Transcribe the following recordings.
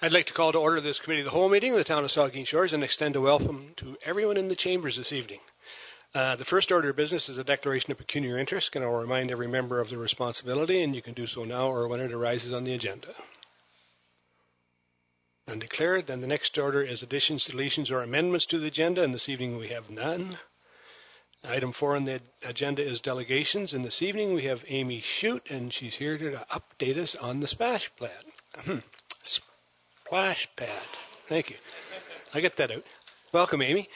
I'd like to call to order this committee of the whole meeting of the town of Saugeen Shores and extend a welcome to everyone in the chambers this evening. The first order of business is a declaration of pecuniary interest, and I'll remind every member of the responsibility, and you can do so now or when it arises on the agenda. None declared. Then the next order is additions, deletions, or amendments to the agenda, and this evening we have none. Item 4 on the agenda is delegations, and this evening we have Amy Shute, and she's here to update us on the splash pad. Splash pad. Thank you. I get that out. Welcome, Amy.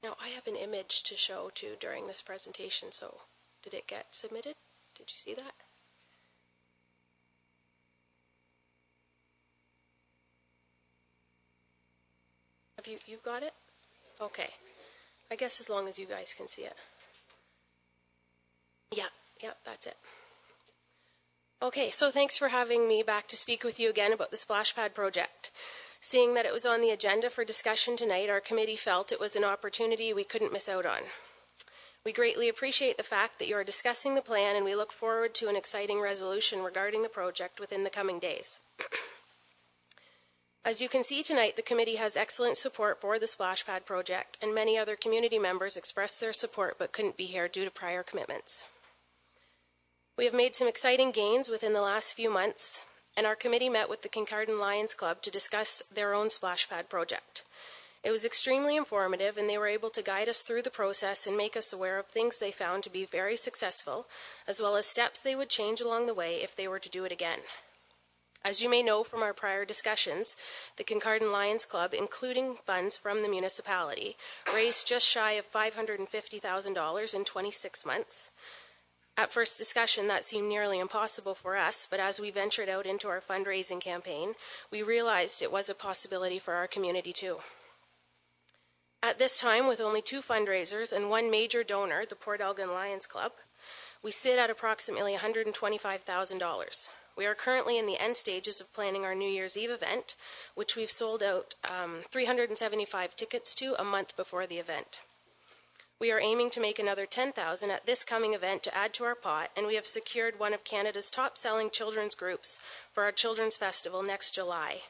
Now, I have an image to show too during this presentation, so did it get submitted? Did you see that? Have you've got it? Okay. I guess as long as you guys can see it. Yeah, that's it. Okay, so thanks for having me back to speak with you again about the splash pad project. Seeing that it was on the agenda for discussion tonight, our committee felt it was an opportunity we couldn't miss out on. We greatly appreciate the fact that you are discussing the plan, and we look forward to an exciting resolution regarding the project within the coming days. As you can see tonight, the committee has excellent support for the splash pad project, and many other community members expressed their support but couldn't be here due to prior commitments. We have made some exciting gains within the last few months, and our committee met with the Kincardine Lions Club to discuss their own splash pad project. It was extremely informative, and they were able to guide us through the process and make us aware of things they found to be very successful, as well as steps they would change along the way if they were to do it again. As you may know from our prior discussions, the Kincardine Lions Club, including funds from the municipality, raised just shy of $550,000 in 26 months. At first discussion, that seemed nearly impossible for us, but as we ventured out into our fundraising campaign, we realized it was a possibility for our community too. At this time, with only 2 fundraisers and 1 major donor, the Port Elgin Lions Club, we sit at approximately $125,000. We are currently in the end stages of planning our New Year's Eve event, which we've sold out 375 tickets to a month before the event. We are aiming to make another $10,000 at this coming event to add to our pot, and we have secured one of Canada's top-selling children's groups for our Children's Festival next July,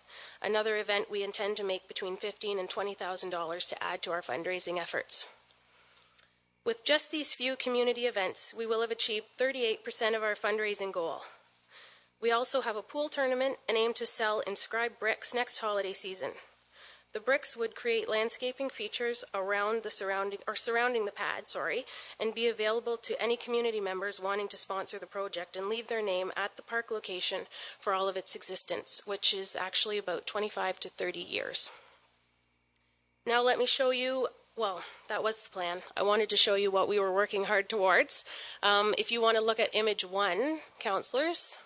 another event we intend to make between $15,000 and $20,000 to add to our fundraising efforts. With just these few community events, we will have achieved 38% of our fundraising goal. We also have a pool tournament and aim to sell inscribed bricks next holiday season. The bricks would create landscaping features around the surrounding the pad, and be available to any community members wanting to sponsor the project and leave their name at the park location for all of its existence, which is actually about 25 to 30 years. Now let me show you, well, that was the plan. I wanted to show you what we were working hard towards. If you want to look at image 1, councillors,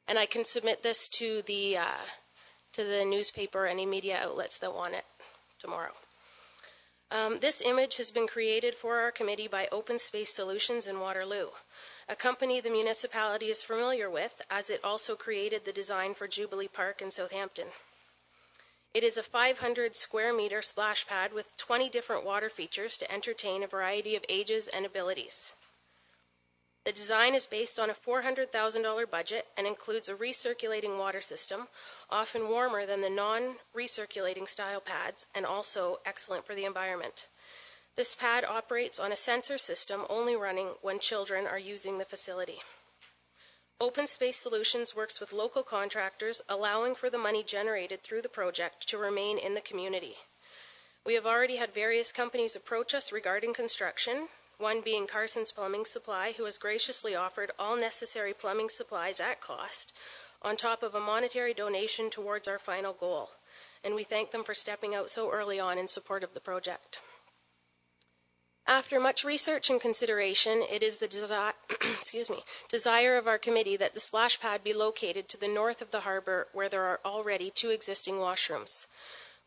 and I can submit this to the newspaper, any media outlets that want it tomorrow. This image has been created for our committee by Open Space Solutions in Waterloo, a company the municipality is familiar with, as it also created the design for Jubilee Park in Southampton. It is a 500 square meter splash pad with 20 different water features to entertain a variety of ages and abilities. The design is based on a $400,000 budget and includes a recirculating water system, often warmer than the non-recirculating style pads, and also excellent for the environment. This pad operates on a sensor system only running when children are using the facility. Open Space Solutions works with local contractors, allowing for the money generated through the project to remain in the community. We have already had various companies approach us regarding construction, one being Carson's Plumbing Supply, who has graciously offered all necessary plumbing supplies at cost, on top of a monetary donation towards our final goal, and we thank them for stepping out so early on in support of the project. After much research and consideration, it is the desire of our committee that the splash pad be located to the north of the harbour, where there are already 2 existing washrooms,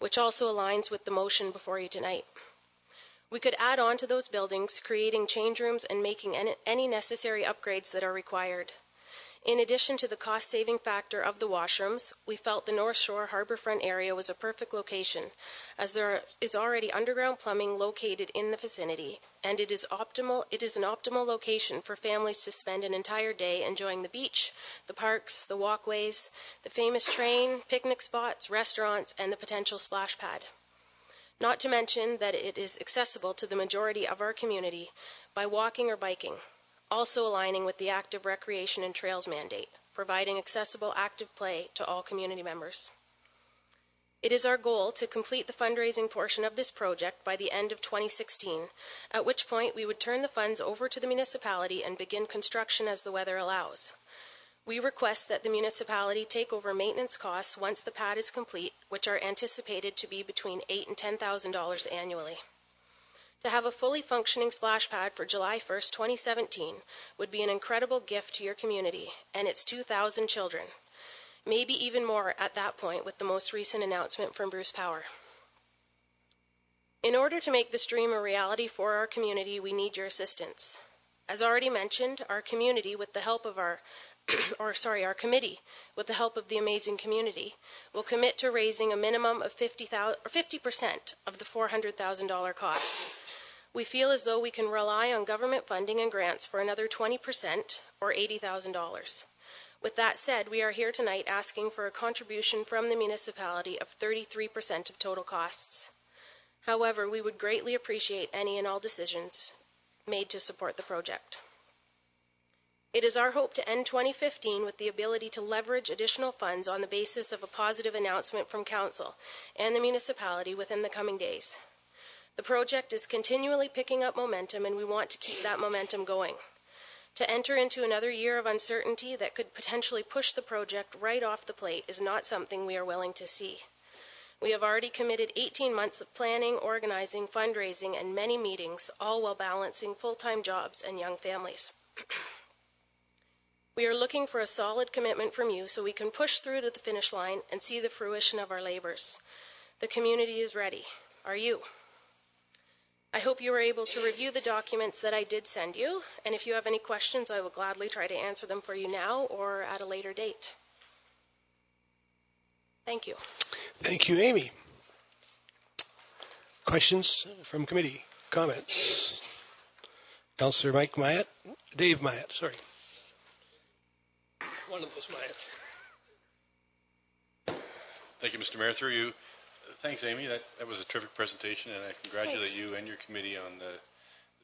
which also aligns with the motion before you tonight. We could add on to those buildings, creating change rooms and making any necessary upgrades that are required. In addition to the cost-saving factor of the washrooms, we felt the North Shore Harbourfront area was a perfect location, as there is already underground plumbing located in the vicinity, and it is an optimal location for families to spend an entire day enjoying the beach, the parks, the walkways, the famous train, picnic spots, restaurants, and the potential splash pad. Not to mention that it is accessible to the majority of our community by walking or biking, also aligning with the active recreation and trails mandate, providing accessible active play to all community members. It is our goal to complete the fundraising portion of this project by the end of 2016, at which point we would turn the funds over to the municipality and begin construction as the weather allows. We request that the municipality take over maintenance costs once the pad is complete, which are anticipated to be between $8,000 and $10,000 annually. To have a fully functioning splash pad for July 1st, 2017 would be an incredible gift to your community and its 2,000 children, maybe even more at that point with the most recent announcement from Bruce Power. In order to make this dream a reality for our community, we need your assistance. As already mentioned, our community, with the help of our committee, with the help of the amazing community, will commit to raising a minimum of 50% of the $400,000 cost. We feel as though we can rely on government funding and grants for another 20% or $80,000. With that said, we are here tonight asking for a contribution from the municipality of 33% of total costs. However, we would greatly appreciate any and all decisions made to support the project. It is our hope to end 2015 with the ability to leverage additional funds on the basis of a positive announcement from Council and the municipality within the coming days. The project is continually picking up momentum, and we want to keep that momentum going. To enter into another year of uncertainty that could potentially push the project right off the plate is not something we are willing to see. We have already committed 18 months of planning, organizing, fundraising, and many meetings, all while balancing full-time jobs and young families. We are looking for a solid commitment from you so we can push through to the finish line and see the fruition of our labors. The community is ready. Are you? I hope you were able to review the documents that I did send you, and if you have any questions, I will gladly try to answer them for you now or at a later date. Thank you. Thank you, Amy. Questions from committee? Comments? Councillor Dave Myatt, sorry. One of those Myatts. Thank you, Mr. Mayor. Through you. Thanks, Amy. That was a terrific presentation, and I congratulate you and your committee on the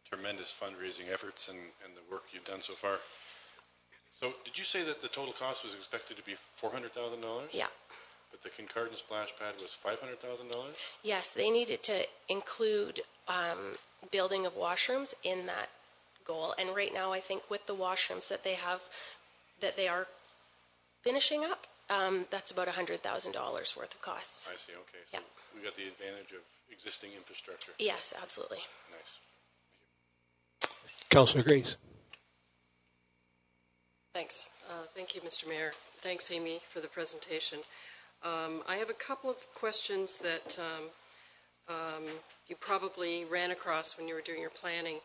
tremendous fundraising efforts and the work you've done so far. So did you say that the total cost was expected to be $400,000? Yeah. But the Kincardine splash pad was $500,000? Yes, they needed to include building of washrooms in that goal. And right now, I think with the washrooms that they have, that they are finishing up, that's about $100,000 worth of costs. I see, okay. So we got the advantage of existing infrastructure. Yes, absolutely. Nice. Councillor Grace. Thanks. Thank you, Mr. Mayor. Thanks, Amy, for the presentation. I have a couple of questions that you probably ran across when you were doing your planning.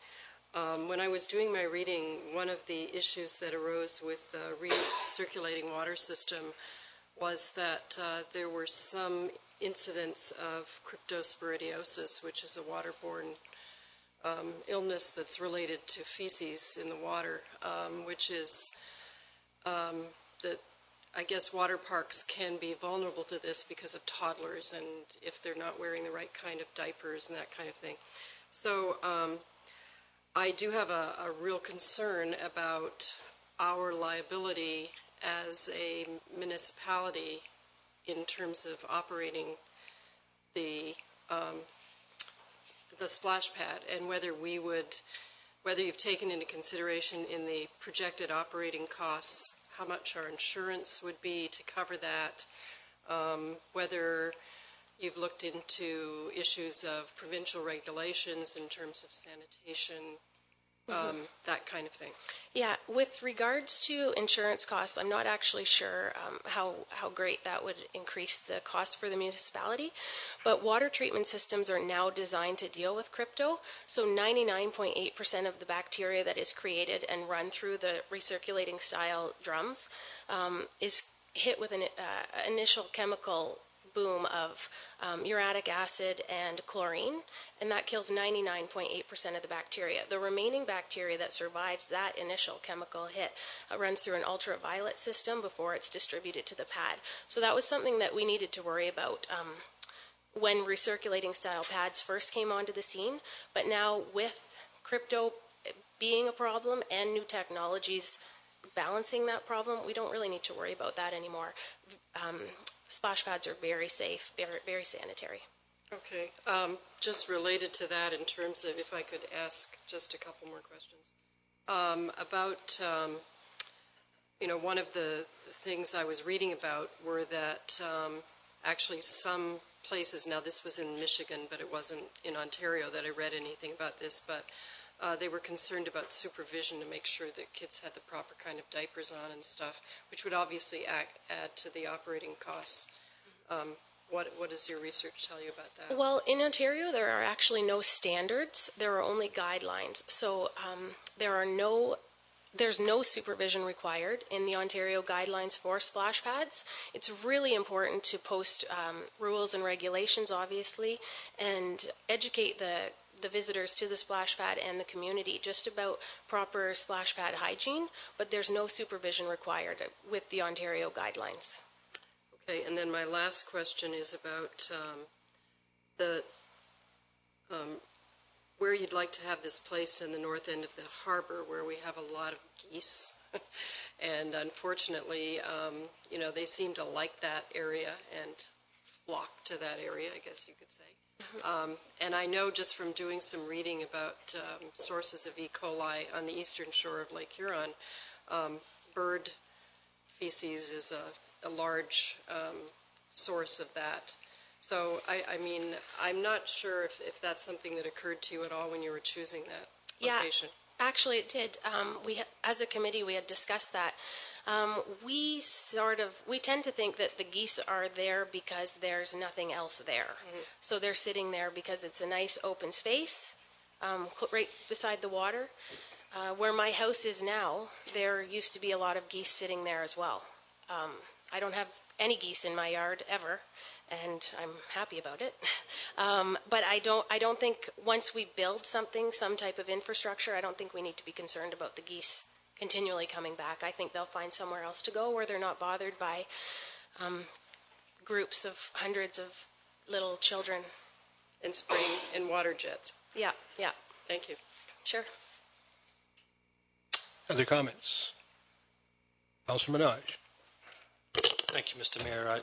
When I was doing my reading, one of the issues that arose with the recirculating water system was that there were some incidents of cryptosporidiosis, which is a waterborne illness that's related to feces in the water, which is that I guess water parks can be vulnerable to this because of toddlers and if they're not wearing the right kind of diapers and that kind of thing. So I do have a real concern about our liability as a municipality in terms of operating the splash pad, and whether you've taken into consideration in the projected operating costs how much our insurance would be to cover that, whether you've looked into issues of provincial regulations in terms of sanitation that kind of thing. Yeah, with regards to insurance costs, I'm not actually sure how great that would increase the cost for the municipality, but water treatment systems are now designed to deal with crypto, so 99.8% of the bacteria that is created and run through the recirculating style drums is hit with an initial chemical boom of uric acid and chlorine, and that kills 99.8% of the bacteria. The remaining bacteria that survives that initial chemical hit runs through an ultraviolet system before it's distributed to the pad. So that was something that we needed to worry about when recirculating style pads first came onto the scene, but now with crypto being a problem and new technologies balancing that problem, we don't really need to worry about that anymore. Splash pads are very safe, very, very sanitary. Okay. Just related to that, in terms of, if I could ask just a couple more questions about, one of the things I was reading about were that actually some places, now this was in Michigan, but it wasn't in Ontario that I read anything about this, but they were concerned about supervision to make sure that kids had the proper kind of diapers on and stuff, which would obviously add to the operating costs. What does your research tell you about that? Well, in Ontario, there are actually no standards. There are only guidelines. So there's no supervision required in the Ontario guidelines for splash pads. It's really important to post rules and regulations, obviously, and educate the visitors to the splash pad and the community just about proper splash pad hygiene, but there's no supervision required with the Ontario guidelines. Okay, and then my last question is about where you'd like to have this placed in the north end of the harbor, where we have a lot of geese. And unfortunately, they seem to like that area and flock to that area, I guess you could say. And I know just from doing some reading about sources of E. coli on the eastern shore of Lake Huron, bird feces is a large source of that. So, I mean, I'm not sure if that's something that occurred to you at all when you were choosing that location. Yeah, actually it did. As a committee, we had discussed that. We tend to think that the geese are there because there's nothing else there. Mm-hmm. So they're sitting there because it's a nice open space right beside the water. Where my house is now, there used to be a lot of geese sitting there as well. I don't have any geese in my yard ever, and I'm happy about it. But I don't think once we build something, some type of infrastructure, I don't think we need to be concerned about the geese continually coming back. I think they'll find somewhere else to go where they're not bothered by groups of hundreds of little children. And spraying in water jets. Yeah. Thank you. Sure. Other comments? Councilor Minaj. Thank you, Mr. Mayor.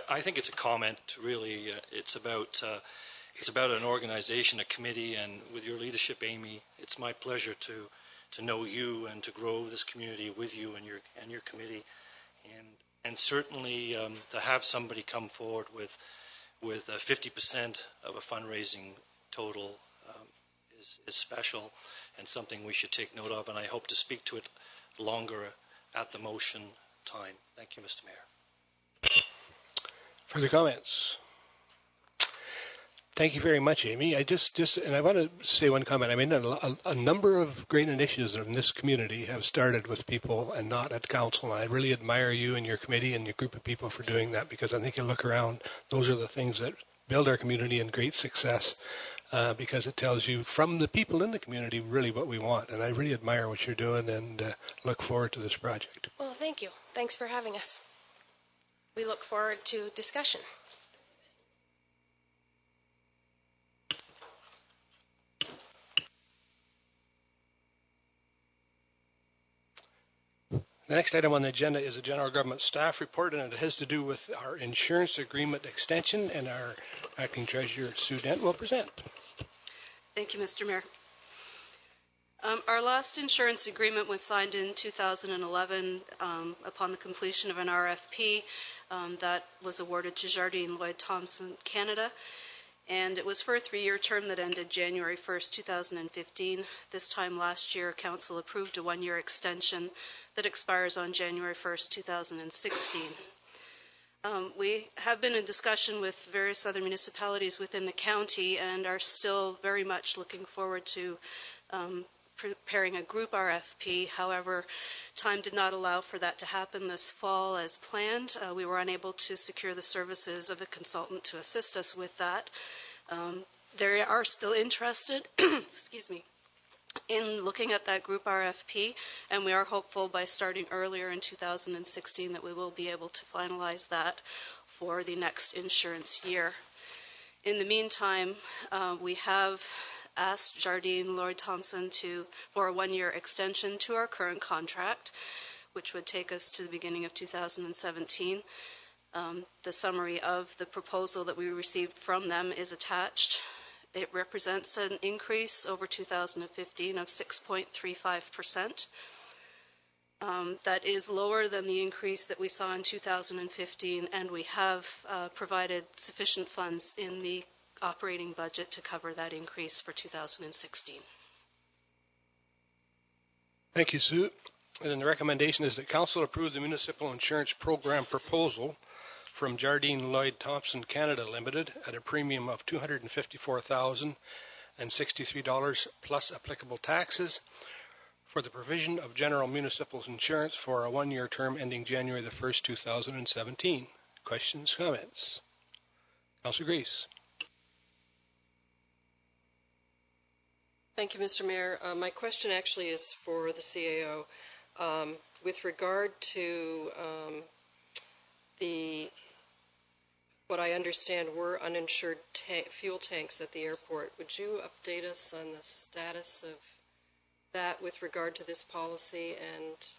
I think it's a comment, really. It's about an organization, a committee, and with your leadership, Amy, it's my pleasure to know you and to grow this community with you and your committee, and certainly to have somebody come forward with 50% of a fundraising total is special and something we should take note of, and I hope to speak to it longer at the motion time. Thank you, Mr. Mayor. Further comments? Thank you very much, Amy. I and I want to say one comment. I mean, a number of great initiatives in this community have started with people and not at council. And I really admire you and your committee and your group of people for doing that, because I think you look around, those are the things that build our community and great success, because it tells you from the people in the community really what we want. And I really admire what you're doing and look forward to this project. Well, thank you. Thanks for having us. We look forward to discussion. The next item on the agenda is a general government staff report, and it has to do with our insurance agreement extension, and our acting treasurer, Sue Dent, will present. Thank you, Mr. Mayor. Our last insurance agreement was signed in 2011 upon the completion of an RFP that was awarded to Jardine Lloyd Thompson Canada. and it was for a 3-year term that ended January 1st, 2015. This time last year, Council approved a 1-year extension that expires on January 1st, 2016. We have been in discussion with various other municipalities within the county and are still very much looking forward to preparing a group RFP. However, time did not allow for that to happen this fall as planned. We were unable to secure the services of a consultant to assist us with that. They are still interested, excuse me, in looking at that group RFP, and we are hopeful by starting earlier in 2016 that we will be able to finalize that for the next insurance year. In the meantime, we have asked Jardine Lloyd Thompson for a 1-year extension to our current contract, which would take us to the beginning of 2017. The summary of the proposal that we received from them is attached. It represents an increase over 2015 of 6.35%. That is lower than the increase that we saw in 2015, and we have provided sufficient funds in the operating budget to cover that increase for 2016. Thank you, Sue. And then the recommendation is that Council approve the Municipal Insurance Program proposal from Jardine Lloyd Thompson Canada Limited at a premium of $254,063 plus applicable taxes for the provision of general municipal insurance for a 1-year term ending January the 1st, 2017. Questions, comments? Councillor Grease. Thank you, Mr. Mayor. My question actually is for the CAO. With regard to what I understand were uninsured fuel tanks at the airport, would you update us on the status of that with regard to this policy, and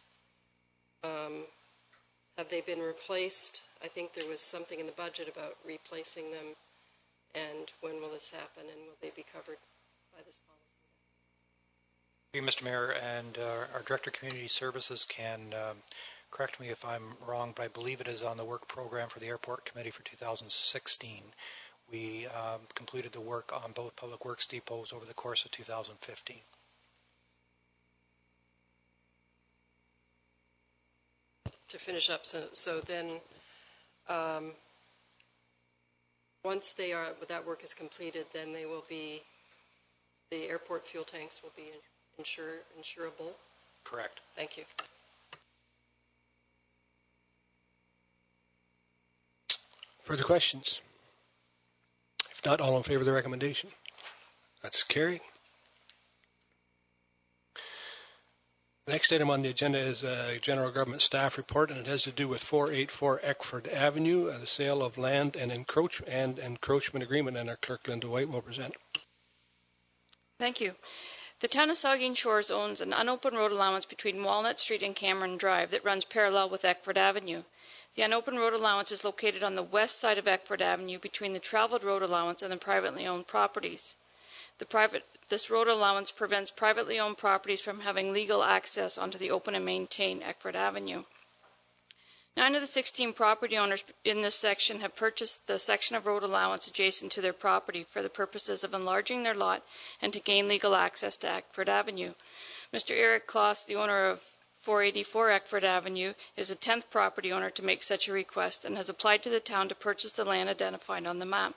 have they been replaced? I think there was something in the budget about replacing them, and when will this happen, and will they be covered by this policy? Thank you, Mr. Mayor, and our Director of Community Services can correct me if I'm wrong, but I believe it is on the work program for the Airport Committee for 2016. We completed the work on both public works depots over the course of 2015. To finish up, so then once that work is completed, then they will be, the airport fuel tanks will be insurable? Correct. Thank you. Further questions? If not, all in favor of the recommendation? That's carried. The next item on the agenda is a general government staff report, and it has to do with 484 Eckford Avenue, the sale of land and encroachment agreement, and our clerk, Linda White, will present. Thank you. The town of Saugeen Shores owns an unopened road allowance between Walnut Street and Cameron Drive that runs parallel with Eckford Avenue. The unopened road allowance is located on the west side of Eckford Avenue between the traveled road allowance and the privately owned properties. This road allowance prevents privately owned properties from having legal access onto the open and maintained Eckford Avenue. 9 of the 16 property owners in this section have purchased the section of road allowance adjacent to their property for the purposes of enlarging their lot and to gain legal access to Eckford Avenue. Mr. Eric Kloss, the owner of 484 Eckford Avenue, is the 10th property owner to make such a request and has applied to the town to purchase the land identified on the map.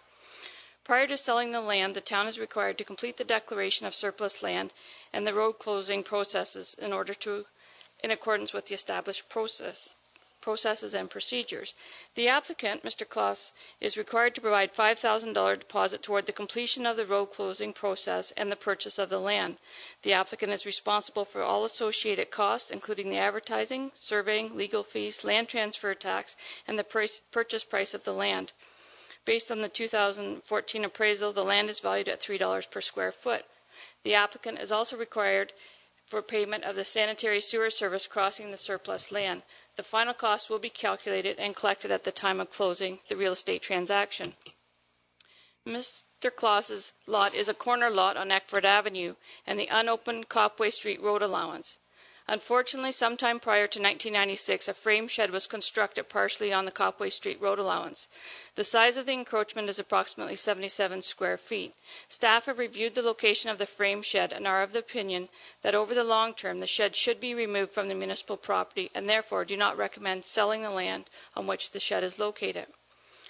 Prior to selling the land, the town is required to complete the declaration of surplus land and the road closing processes in accordance with the established processes and procedures. The applicant, Mr. Kloss, is required to provide $5,000 deposit toward the completion of the road closing process and the purchase of the land. The applicant is responsible for all associated costs, including the advertising, surveying, legal fees, land transfer tax, and the purchase price of the land. Based on the 2014 appraisal, the land is valued at $3 per square foot. The applicant is also required for payment of the sanitary sewer service crossing the surplus land. The final cost will be calculated and collected at the time of closing the real estate transaction. Mr. Kloss's lot is a corner lot on Eckford Avenue and the unopened Copway Street road allowance. Unfortunately, sometime prior to 1996, a frame shed was constructed partially on the Copway Street road allowance. The size of the encroachment is approximately 77 square feet. Staff have reviewed the location of the frame shed and are of the opinion that over the long term, the shed should be removed from the municipal property and therefore do not recommend selling the land on which the shed is located.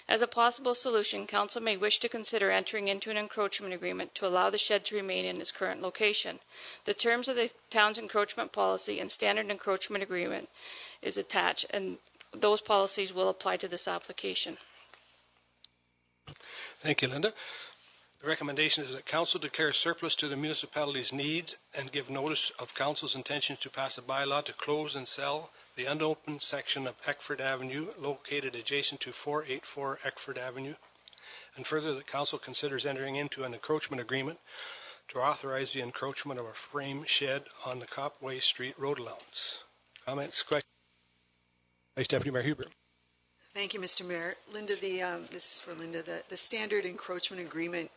As a possible solution, Council may wish to consider entering into an encroachment agreement to allow the shed to remain in its current location. The terms of the town's encroachment policy and standard encroachment agreement is attached, and those policies will apply to this application. Thank you, Linda. The recommendation is that Council declare surplus to the municipality's needs and give notice of Council's intentions to pass a bylaw to close and sell the unopened section of Eckford Avenue located adjacent to 484 Eckford Avenue, and further that Council considers entering into an encroachment agreement to authorize the encroachment of a frame shed on the Copway Street road allowance. Comments, questions? Vice Deputy Mayor Huber. Thank you, Mr. Mayor. Linda, this is for Linda. The standard encroachment agreement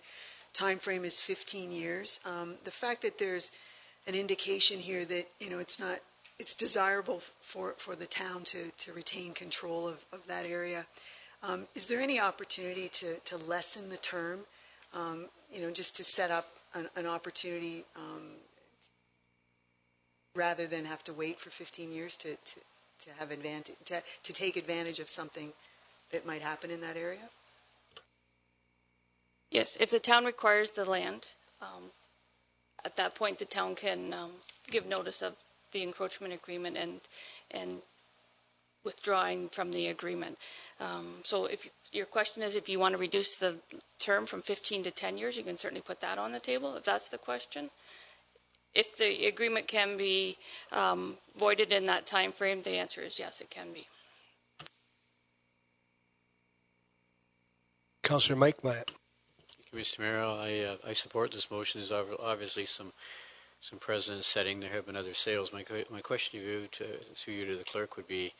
time frame is 15 years. The fact that there's an indication here that it's desirable for the town to retain control of that area. Is there any opportunity to lessen the term, just to set up an opportunity rather than have to wait for 15 years to have advantage, to take advantage of something that might happen in that area? Yes, if the town requires the land, at that point the town can give notice of the encroachment agreement and withdrawing from the agreement. So if your question is if you want to reduce the term from 15 to 10 years, you can certainly put that on the table if that's the question. If the agreement can be voided in that time frame, the answer is yes, it can be. Councillor Mike Myatt. Thank you, Mr. Mayor. I support this motion. There's obviously some precedent setting. There have been other sales. My question to you to the clerk would be,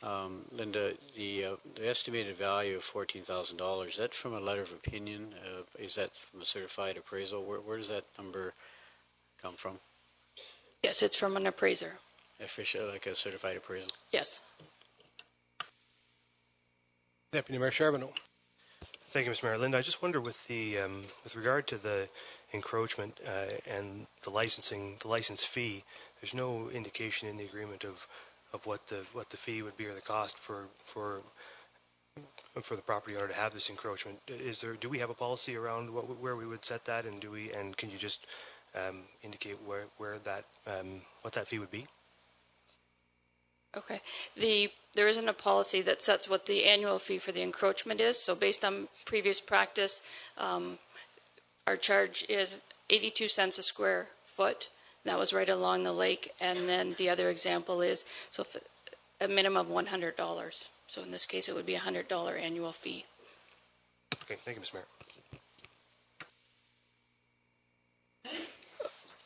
Linda, the estimated value of $14,000, is that from a letter of opinion? Is that from a certified appraisal? Where does that number come from? Yes, it's from an appraiser. Official, like a certified appraisal? Yes. Deputy Mayor Charbonneau. Thank you, Mr. Mayor. Linda, I just wonder with regard to the encroachment and the license fee, there's no indication in the agreement of what the fee would be or the cost for the property owner to have this encroachment. Do we have a policy around where we would set that, and can you just indicate where that what that fee would be? Okay. There isn't a policy that sets what the annual fee for the encroachment is. So based on previous practice, our charge is 82 cents a square foot. That was right along the lake. And then the other example is a minimum of $100. So in this case, it would be a $100 annual fee. Okay. Thank you, Mr. Mayor.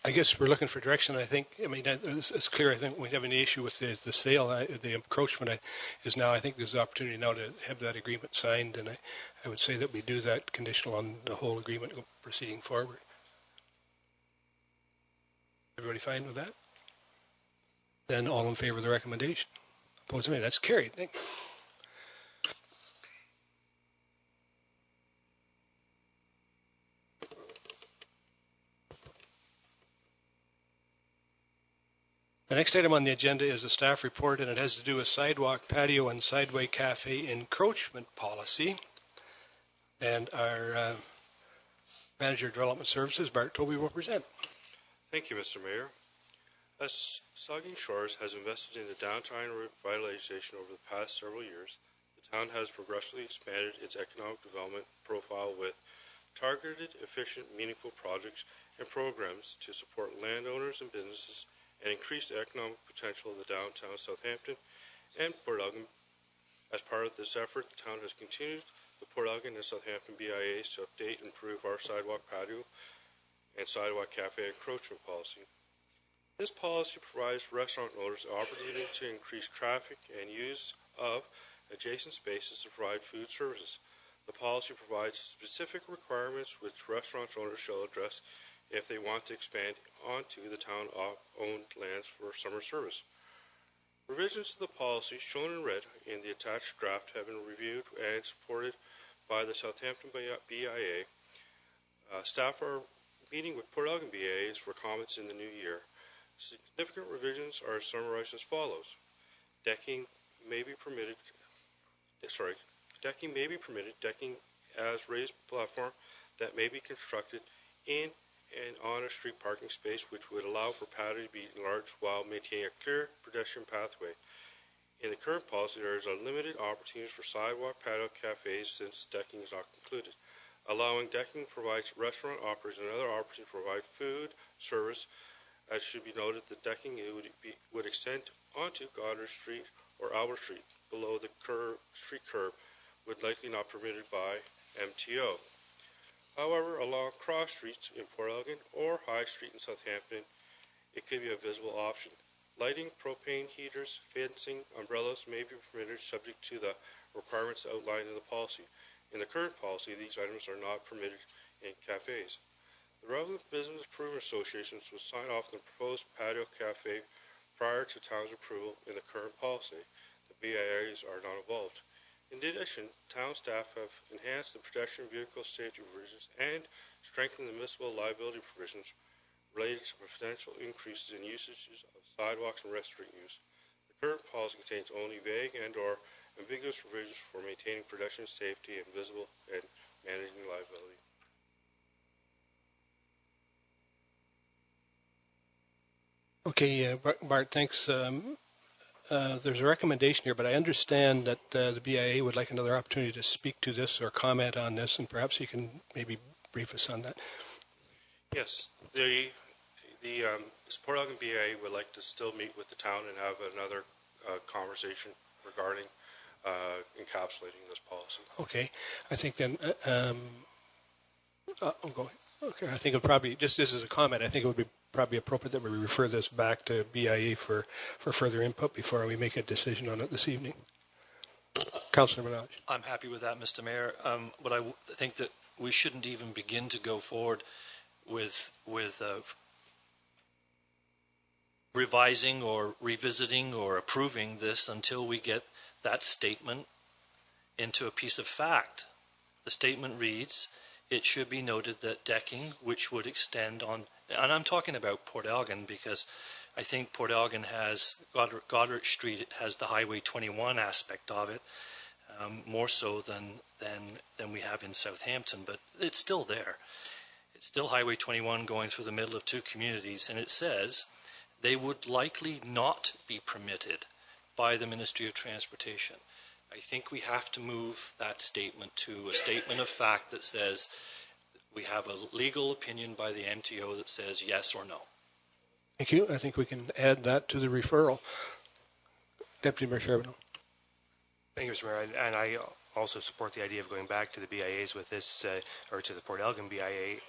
I guess we're looking for direction. It's clear. I think we have an issue with the sale. The encroachment is now. I think there's an opportunity now to have that agreement signed, and I would say that we do that conditional on the whole agreement proceeding forward. Everybody fine with that? Then all in favor of the recommendation? Opposed? That's carried. Thank you. The next item on the agenda is a staff report, and it has to do with sidewalk, patio, and sideway cafe encroachment policy. And our Manager of Development Services, Bart Toby, will present. Thank you, Mr. Mayor. As Saugeen Shores has invested in the downtown revitalization over the past several years, the town has progressively expanded its economic development profile with targeted, efficient, meaningful projects and programs to support landowners and businesses and increase the economic potential of the downtown Southampton and Port Elgin. As part of this effort, the town has continued the Port Elgin and Southampton BIAs to update and improve our sidewalk patio and sidewalk cafe encroachment policy. This policy provides restaurant owners the opportunity to increase traffic and use of adjacent spaces to provide food services. The policy provides specific requirements which restaurant owners shall address if they want to expand onto the town-owned lands for summer service. Revisions to the policy shown in red in the attached draft have been reviewed and supported by the Southampton BIA. Staff are meeting with Port Elgin BIAs for comments in the new year. Significant revisions are summarized as follows. Decking may be permitted, decking as raised platform that may be constructed in and on a street parking space, which would allow for patio to be enlarged while maintaining a clear pedestrian pathway. In the current policy, there is a limited opportunity for sidewalk patio cafes since decking is not included. Allowing decking provides restaurant operators another opportunity to provide food service. As should be noted, the decking would extend onto Goddard Street or Albert Street below the street curb, would likely not permitted by MTO. However, along cross streets in Port Elgin or High Street in Southampton, it could be a visible option. Lighting, propane heaters, fencing, umbrellas may be permitted subject to the requirements outlined in the policy. In the current policy, these items are not permitted in cafes. The relevant business improvement associations will sign off on the proposed patio cafe prior to town's approval in the current policy. The BIAs are not involved. In addition, town staff have enhanced the pedestrian vehicle safety provisions and strengthened the municipal liability provisions related to potential increases in usages of sidewalks and restaurant use. The current policy contains only vague and/or ambiguous provisions for maintaining pedestrian safety and visible and managing liability. Okay, Bart, thanks. There's a recommendation here, but I understand that the BIA would like another opportunity to speak to this or comment on this, and perhaps you can maybe brief us on that. Yes, the Port Elgin BIA would like to still meet with the town and have another conversation regarding encapsulating this policy. Okay, I think then I'm going. Okay, I think it probably just this is a comment. I think it would be probably appropriate that we refer this back to BIA for further input before we make a decision on it this evening. Councillor Minaj. I'm happy with that, Mr. Mayor. But I think that we shouldn't even begin to go forward with revising or revisiting or approving this until we get that statement into a piece of fact. The statement reads, it should be noted that decking, which would extend on, and I'm talking about Port Elgin because I think Port Elgin has, Goddard Street has the Highway 21 aspect of it, more so than we have in Southampton, but it's still there. It's still Highway 21 going through the middle of two communities, and it says they would likely not be permitted by the Ministry of Transportation. I think we have to move that statement to a statement of fact that says we have a legal opinion by the MTO that says yes or no. Thank you. I think we can add that to the referral. Deputy Mayor Charbonneau. Thank you, Mr. Mayor. And I also support the idea of going back to the BIAs with this, or to the Port Elgin BIA.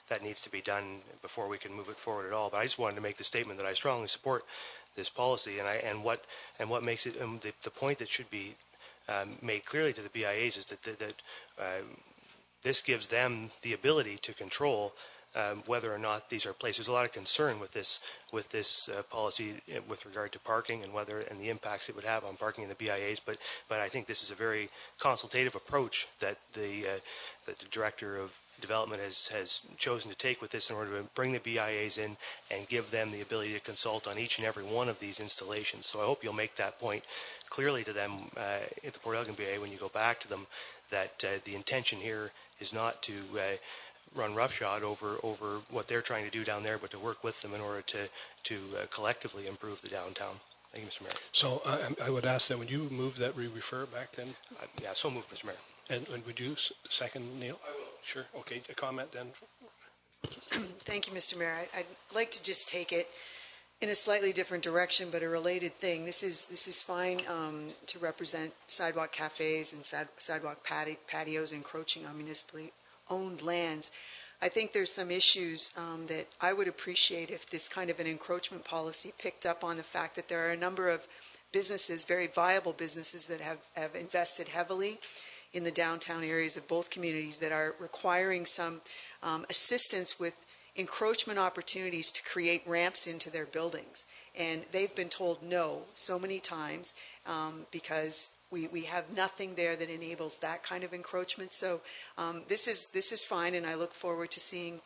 That needs to be done before we can move it forward at all. But I just wanted to make the statement that I strongly support this policy, and what makes it the point that should be made clearly to the BIAs is that this gives them the ability to control whether or not these are placed. There's a lot of concern with this policy with regard to parking and and the impacts it would have on parking in the BIAs. But I think this is a very consultative approach that the Director of Development has chosen to take with this in order to bring the BIAs in and give them the ability to consult on each and every one of these installations. So I hope you'll make that point clearly to them at the Port Elgin BIA when you go back to them, that the intention here is not to run roughshod over what they're trying to do down there, but to work with them in order to collectively improve the downtown. Thank you, Mr. Mayor. So I would ask that when you move that we refer back then? Yeah, so moved, Mr. Mayor. And would you second, Neil? I will. Sure. Okay, a comment then. Thank you, Mr. Mayor. I'd like to just take it in a slightly different direction, but a related thing. This is fine to represent sidewalk cafes and sidewalk patios encroaching on municipally owned lands. I think there's some issues that I would appreciate if this kind of an encroachment policy picked up on the fact that there are a number of businesses, very viable businesses, that have invested heavily in the downtown areas of both communities that are requiring some assistance with encroachment opportunities to create ramps into their buildings. And they've been told no so many times because we have nothing there that enables that kind of encroachment. So this is fine, and I look forward to seeing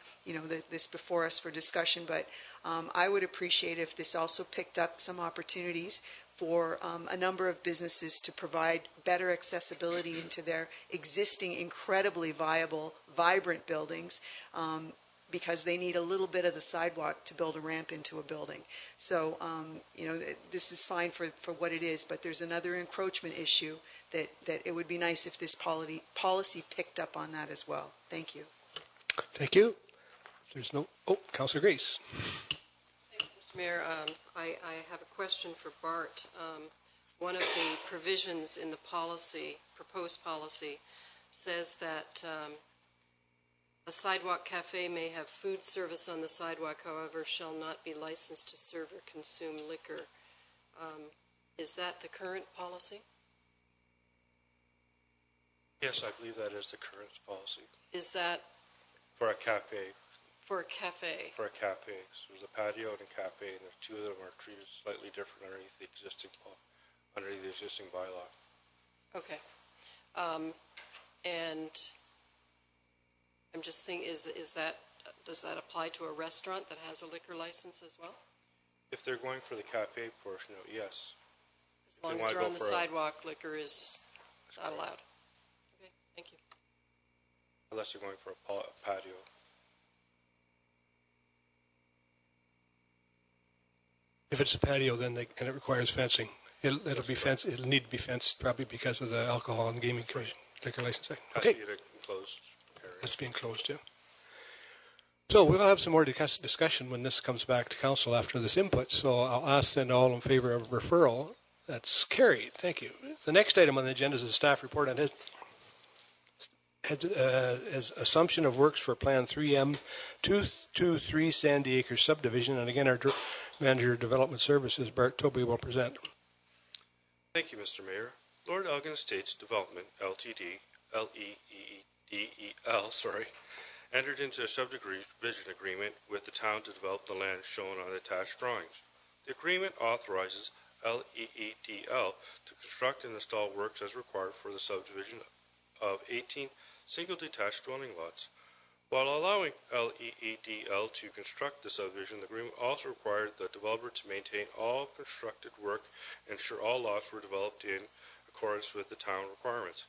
this before us for discussion. But I would appreciate if this also picked up some opportunities for a number of businesses to provide better accessibility into their existing incredibly viable, vibrant buildings, because they need a little bit of the sidewalk to build a ramp into a building. So, this is fine for what it is, but there's another encroachment issue that it would be nice if this policy picked up on that as well. Thank you. Thank you. There's no, Councillor Grace. Mr. Mayor, I have a question for Bart. One of the provisions in the policy, proposed policy, says that a sidewalk cafe may have food service on the sidewalk, however, shall not be licensed to serve or consume liquor. Is that the current policy? Yes, I believe that is the current policy. Is that For a cafe. for a cafe? For a cafe. So there's a patio and a cafe, and the two of them are treated slightly different underneath the existing bylaw. Okay. And I'm just thinking, does that apply to a restaurant that has a liquor license as well? If they're going for the cafe portion, yes. As long as they're on the sidewalk, liquor is not allowed. Okay, thank you. Unless they're going for a patio. If it's a patio, then and it requires fencing. It'll be fenced. It'll need to be fenced probably because of the Alcohol and Gaming Commission liquor licensing. Okay. Has to be an enclosed area. Has to be enclosed, yeah. So we'll have some more discussion when this comes back to council after this input. So I'll ask then all in favor of referral. That's carried. Thank you. The next item on the agenda is a staff report on as assumption of works for Plan 3M 223 Sandy Acres subdivision. And again, our Manager of Development Services, Bart Toby, will present. Thank you, Mr. Mayor. Lord Elgin Estates Development, Ltd., L-E-E-D-E-L, entered into a subdivision agreement with the town to develop the land shown on the attached drawings. The agreement authorizes LEEDL to construct and install works as required for the subdivision of 18 single detached dwelling lots. While allowing LEEDL to construct the subdivision, the agreement also required the developer to maintain all constructed work and ensure all lots were developed in accordance with the town requirements.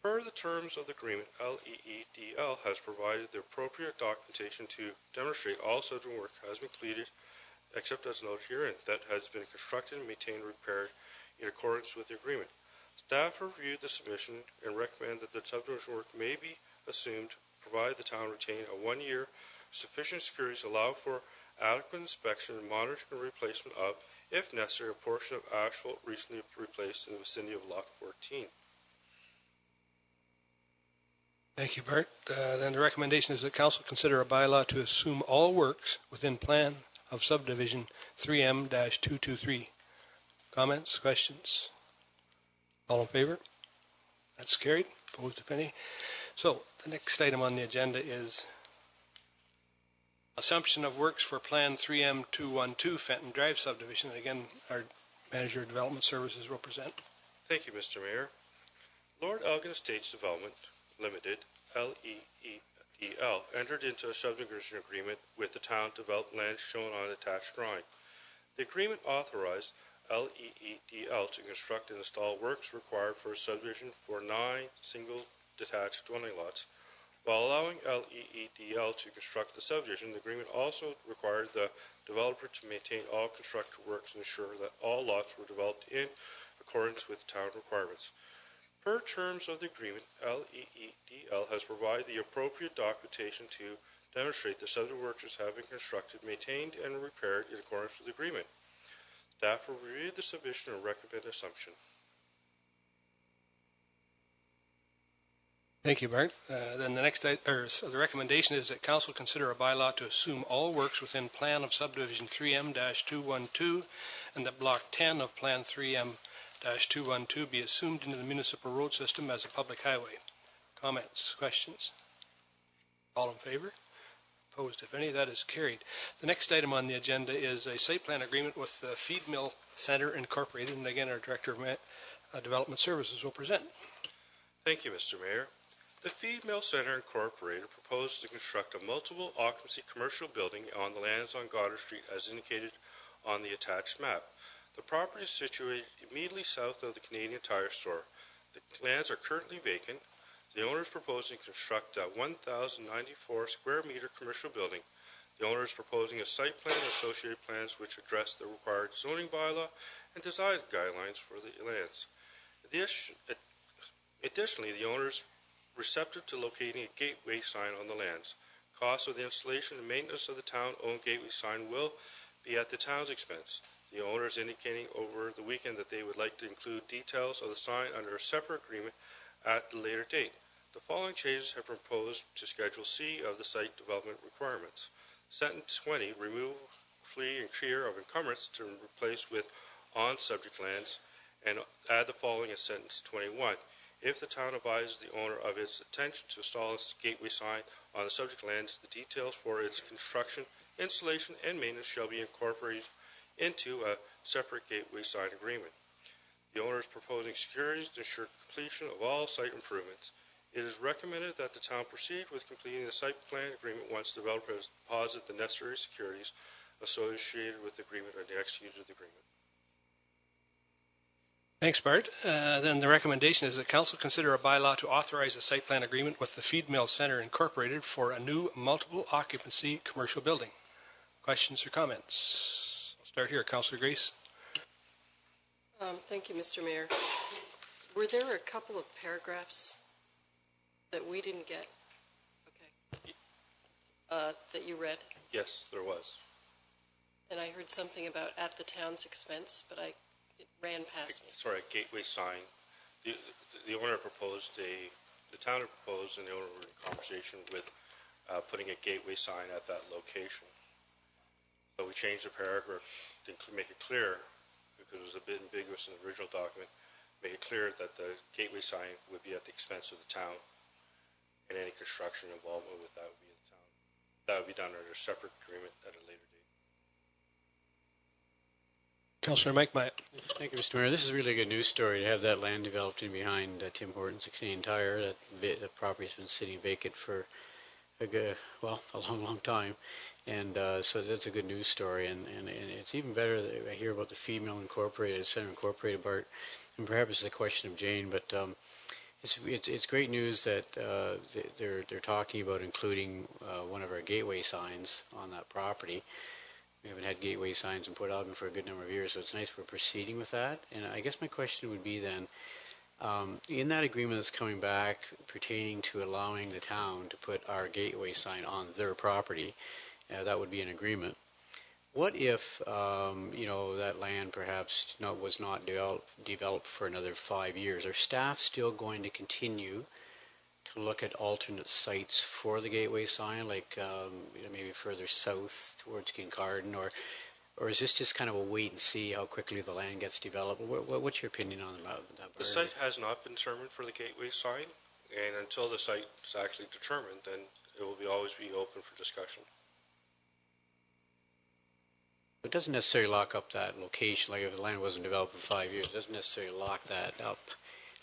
Per the terms of the agreement, LEEDL has provided the appropriate documentation to demonstrate all subdivision work has been completed, except as noted herein, that has been constructed, maintained, and repaired in accordance with the agreement. Staff reviewed the submission and recommend that the subdivision work may be assumed, provide the town retain a 1-year sufficient security to allow for adequate inspection and monitoring and replacement of, if necessary, a portion of asphalt recently replaced in the vicinity of Lot 14. Thank you, Bart. Then the recommendation is that council consider a bylaw to assume all works within plan of subdivision 3M-223. Comments, questions? All in favor? That's carried. Opposed, if any. So the next item on the agenda is assumption of works for Plan 3M-212 Fenton Drive subdivision. Again, our Manager of Development Services will present. Thank you, Mr. Mayor. Lord Elgin Estates Development Limited, LEEDL, entered into a subdivision agreement with the town to develop land shown on the attached drawing. The agreement authorized LEEDL to construct and install works required for a subdivision for 9 single detached dwelling lots. While allowing LEEDL to construct the subdivision, the agreement also required the developer to maintain all constructed works and ensure that all lots were developed in accordance with town requirements. Per terms of the agreement, LEEDL has provided the appropriate documentation to demonstrate the subdivision works have been constructed, maintained, and repaired in accordance with the agreement. Staff will review the submission and recommend assumption. Thank you, Bart. Then the next, the recommendation is that council consider a bylaw to assume all works within plan of subdivision 3M-212 and that block 10 of plan 3M-212 be assumed into the municipal road system as a public highway. Comments, questions? All in favor? Opposed, if any. That is carried. The next item on the agenda is a site plan agreement with the Feed Mill Center Incorporated, and again, our Director of Development Services will present. Thank you, Mr. Mayor. The Feed Mill Center Incorporated proposed to construct a multiple occupancy commercial building on the lands on Goddard Street as indicated on the attached map. The property is situated immediately south of the Canadian Tire store. The lands are currently vacant. The owner is proposing to construct a 1,094 square meter commercial building. The owner is proposing a site plan and associated plans which address the required zoning bylaw and design guidelines for the lands. Additionally, the owner is receptive to locating a gateway sign on the lands. Cost of the installation and maintenance of the town-owned gateway sign will be at the town's expense. The owner is indicating over the weekend that they would like to include details of the sign under a separate agreement at a later date. The following changes have been proposed to Schedule C of the site development requirements. Sentence 20, remove free and clear of encumbrance to replace with on subject lands, and add the following as sentence 21. If the town advises the owner of its intention to install a gateway sign on the subject lands, the details for its construction, installation, and maintenance shall be incorporated into a separate gateway sign agreement. The owner is proposing securities to ensure completion of all site improvements. It is recommended that the town proceed with completing the site plan agreement once the developer has deposited the necessary securities associated with the agreement or the executed agreement. Thanks, Bart. Then the recommendation is that Council consider a bylaw to authorize a site plan agreement with the Feed Mill Center Incorporated for a new multiple occupancy commercial building. Questions or comments? I'll start here. Councillor Grace. Thank you, Mr. Mayor. Were there a couple of paragraphs that we didn't get? Okay. That you read? Yes, there was. And I heard something about at the town's expense, but it ran past me. Sorry, a gateway sign. The owner proposed the town had proposed, and the owner were in conversation with putting a gateway sign at that location. So we changed the paragraph to make it clear, because it was a bit ambiguous in the original document, make it clear that the gateway sign would be at the expense of the town, and any construction involvement with that would be the town. That would be done under a separate agreement at a later date. Councillor Mike Myatt. Thank you, Mr. Mayor. This is really a good news story to have that land developed in behind Tim Hortons, a Canadian Tire. That property has been sitting vacant for a long time. And so that's a good news story. And it's even better that I hear about the Feed Mill Incorporated, Center Incorporated, Bart. And perhaps it's a question of Jane, but it's great news that they're talking about including one of our gateway signs on that property. We haven't had gateway signs in Port Elgin for a good number of years, so it's nice we're proceeding with that. And I guess my question would be then, in that agreement that's coming back pertaining to allowing the town to put our gateway sign on their property, that would be an agreement. What if, that land perhaps was not developed for another 5 years? Are staff still going to continue to look at alternate sites for the gateway sign, like maybe further south towards Kincardine, or is this just kind of a wait and see how quickly the land gets developed? What's your opinion on that? The site has not been determined for the gateway sign, and until the site is actually determined, then it will always be open for discussion. It doesn't necessarily lock up that location, like if the land wasn't developed for 5 years, it doesn't necessarily lock that up.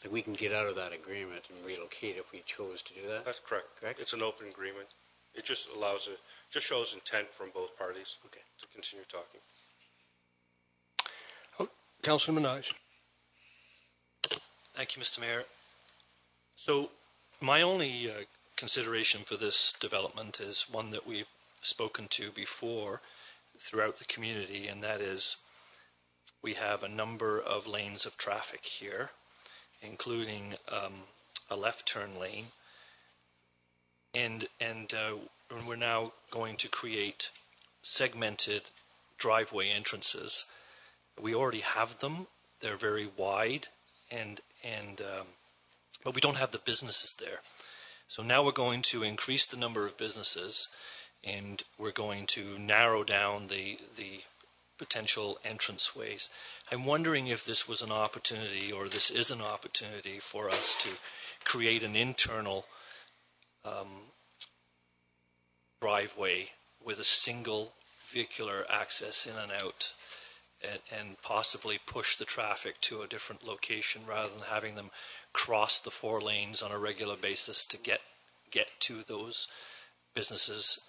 Like we can get out of that agreement and relocate if we chose to do that? That's correct. It's an open agreement. It just shows intent from both parties to continue talking. Oh, Councillor Minaj. Thank you, Mr. Mayor. So my only consideration for this development is one that we've spoken to before throughout the community, and that is we have a number of lanes of traffic here, including a left turn lane, and we're now going to create segmented driveway entrances. We already have them; they're very wide, but we don't have the businesses there. So now we're going to increase the number of businesses, and we're going to narrow down the potential entranceways. I'm wondering if this was an opportunity, or this is an opportunity for us to create an internal driveway with a single vehicular access in and out, and possibly push the traffic to a different location rather than having them cross the 4 lanes on a regular basis to get to those businesses.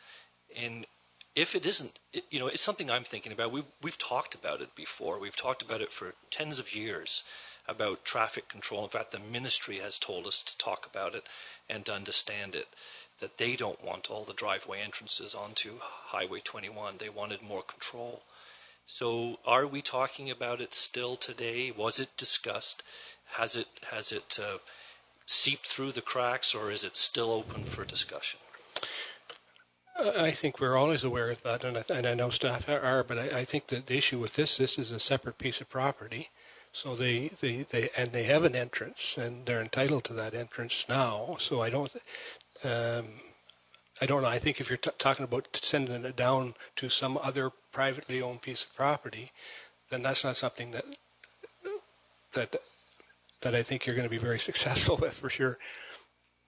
And if it isn't, it's something I'm thinking about. We've talked about it before. We've talked about it for tens of years, about traffic control. In fact, the ministry has told us to talk about it and to understand it, that they don't want all the driveway entrances onto Highway 21. They wanted more control. So are we talking about it still today? Was it discussed? Has it seeped through the cracks, or is it still open for discussion? I think we're always aware of that, and I know staff are, but I think that the issue with this is a separate piece of property. So they have an entrance, and they're entitled to that entrance now. So I don't know. I think if you're talking about sending it down to some other privately owned piece of property, then that's not something that I think you're going to be very successful with, for sure.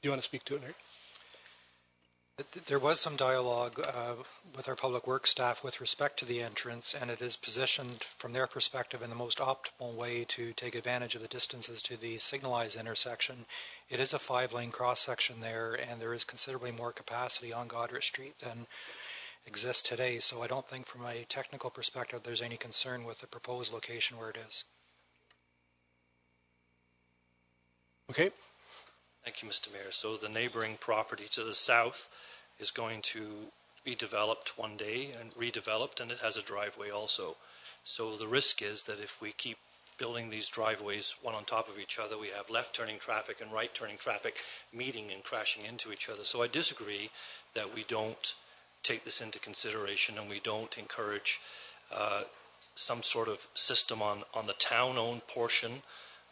Do you want to speak to it, Nick? There was some dialogue with our public works staff with respect to the entrance, and it is positioned from their perspective in the most optimal way to take advantage of the distances to the signalized intersection. It is a 5-lane cross-section there, and there is considerably more capacity on Goderich Street than exists today, so I don't think from a technical perspective there's any concern with the proposed location where it is. Okay. Thank you, Mr. Mayor. So the neighboring property to the south is going to be developed one day and redeveloped, and it has a driveway also. So the risk is that if we keep building these driveways one on top of each other, we have left-turning traffic and right-turning traffic meeting and crashing into each other. So I disagree that we don't take this into consideration and we don't encourage some sort of system on the town-owned portion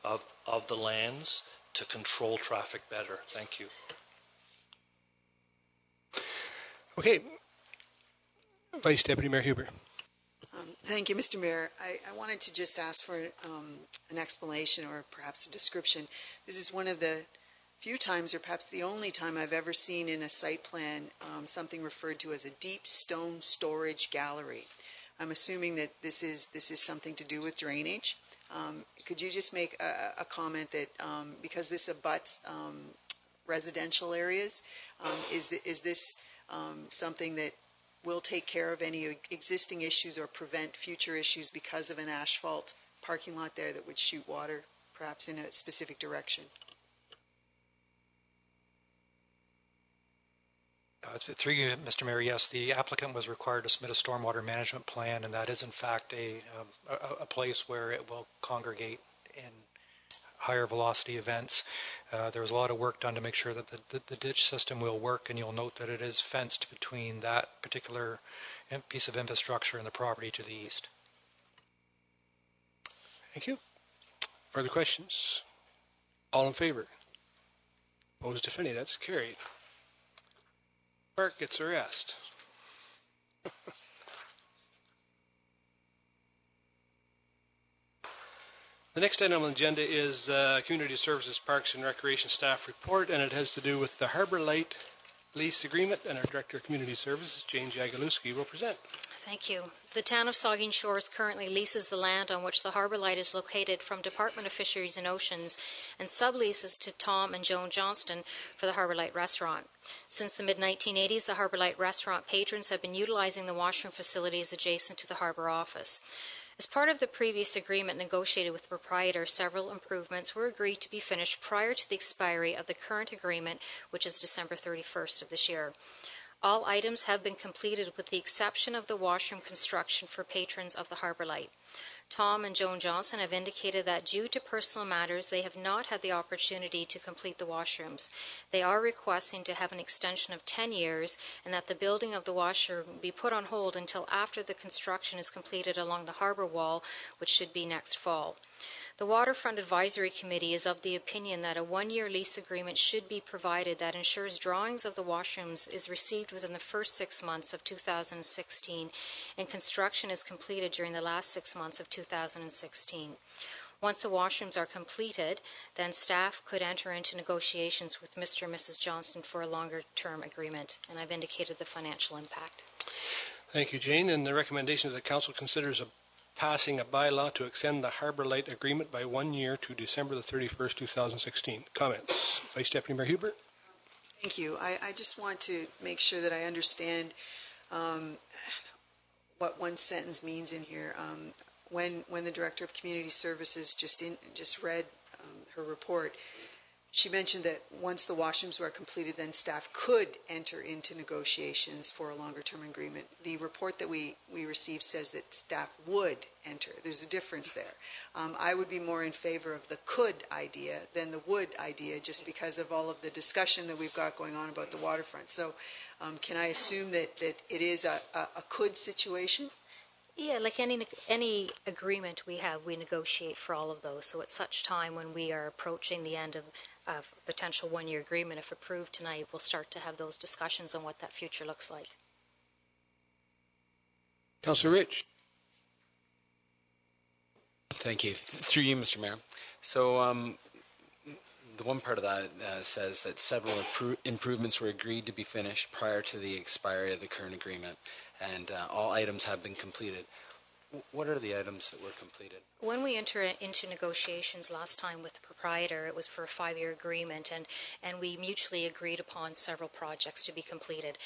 of the lands to control traffic better. Thank you. Okay. Vice Deputy Mayor Huber. Thank you, Mr. Mayor. I wanted to just ask for an explanation or perhaps a description. This is one of the few times, or perhaps the only time, I've ever seen in a site plan something referred to as a deep stone storage gallery. I'm assuming that this is something to do with drainage. Could you just make a comment that because this abuts residential areas, is this something that will take care of any existing issues or prevent future issues because of an asphalt parking lot there that would shoot water perhaps in a specific direction? Through you, Mr. Mayor, yes, the applicant was required to submit a stormwater management plan, and that is in fact a place where it will congregate in higher velocity events. There was a lot of work done to make sure that the ditch system will work, and you'll note that it is fenced between that particular piece of infrastructure and the property to the east. Thank you. Further questions? All in favor? Opposed, if any? That's carried. Clerk gets a rest. The next item on the agenda is Community Services, Parks and Recreation Staff Report, and it has to do with the Harbor Light lease agreement, and our Director of Community Services, Jane Jagielewski, will present. Thank you. The town of Saugeen Shores currently leases the land on which the Harbor Light is located from Department of Fisheries and Oceans and subleases to Tom and Joan Johnston for the Harbor Light restaurant. Since the mid-1980s, the Harbor Light restaurant patrons have been utilizing the washroom facilities adjacent to the Harbor office. As part of the previous agreement negotiated with the proprietor, several improvements were agreed to be finished prior to the expiry of the current agreement, which is December 31st of this year. All items have been completed with the exception of the washroom construction for patrons of the Harbor Light. Tom and Joan Johnson have indicated that due to personal matters, they have not had the opportunity to complete the washrooms. They are requesting to have an extension of 10 years and that the building of the washroom be put on hold until after the construction is completed along the harbor wall, which should be next fall. The Waterfront Advisory Committee is of the opinion that a one-year lease agreement should be provided that ensures drawings of the washrooms is received within the first 6 months of 2016 and construction is completed during the last 6 months of 2016. Once the washrooms are completed, then staff could enter into negotiations with Mr. and Mrs. Johnston for a longer-term agreement, and I've indicated the financial impact. Thank you, Jane. And the recommendation is that Council considers passing a bylaw to extend the Harbour Light Agreement by 1 year to December the 31st, 2016. Comments? Vice Deputy Mayor Hubert? Thank you. I just want to make sure that I understand what one sentence means in here. When the Director of Community Services just read her report, she mentioned that once the washrooms were completed, then staff could enter into negotiations for a longer-term agreement. The report that we received says that staff would enter. There's a difference there. I would be more in favor of the could idea than the would idea, just because of all of the discussion that we've got going on about the waterfront. So can I assume that it is a could situation? Yeah, like any agreement we have, we negotiate for all of those. So at such time when we are approaching the end of a potential 1 year agreement, if approved tonight, we'll start to have those discussions on what that future looks like. Councillor Rich. Thank you. Through you, Mr. Mayor. So the one part of that says that several improvements were agreed to be finished prior to the expiry of the current agreement, and all items have been completed. What are the items that were completed? When we entered into negotiations last time with the proprietor, it was for a 5-year agreement, and we mutually agreed upon several projects to be completed.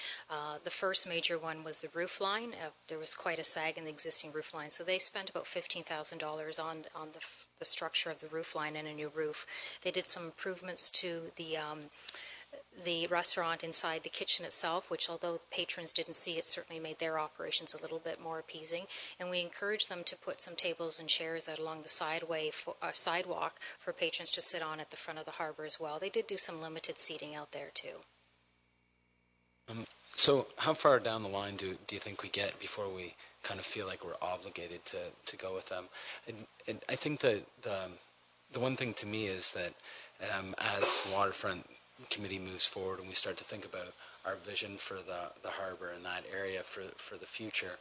The first major one was the roof line. There was quite a sag in the existing roof line, so they spent about $15,000 on the structure of the roof line and a new roof. They did some improvements to the restaurant inside the kitchen itself, which although patrons didn't see, it certainly made their operations a little bit more appeasing. And we encouraged them to put some tables and chairs out along the sidewalk for patrons to sit on at the front of the harbour as well. They did do some limited seating out there too. So how far down the line do you think we get before we kind of feel like we're obligated to go with them? And I think that the one thing to me is that as Waterfront Committee moves forward and we start to think about our vision for the harbour and that area for the future,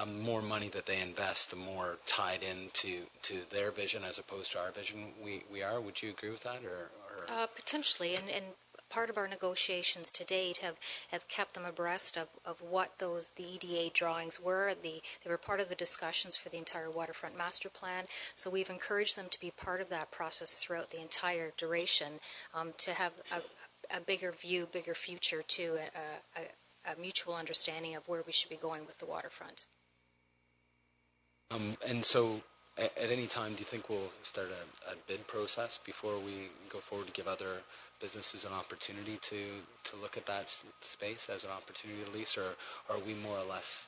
more money that they invest, the more tied into their vision as opposed to our vision we are. Would you agree with that? Or? Potentially, and part of our negotiations to date have kept them abreast of what the EDA drawings were. They were part of the discussions for the entire waterfront master plan, so we've encouraged them to be part of that process throughout the entire duration, to have a bigger view, bigger future to a mutual understanding of where we should be going with the waterfront. And so at any time, do you think we'll start a bid process before we go forward to give other businesses an opportunity to look at that space as an opportunity to lease, or are we more or less,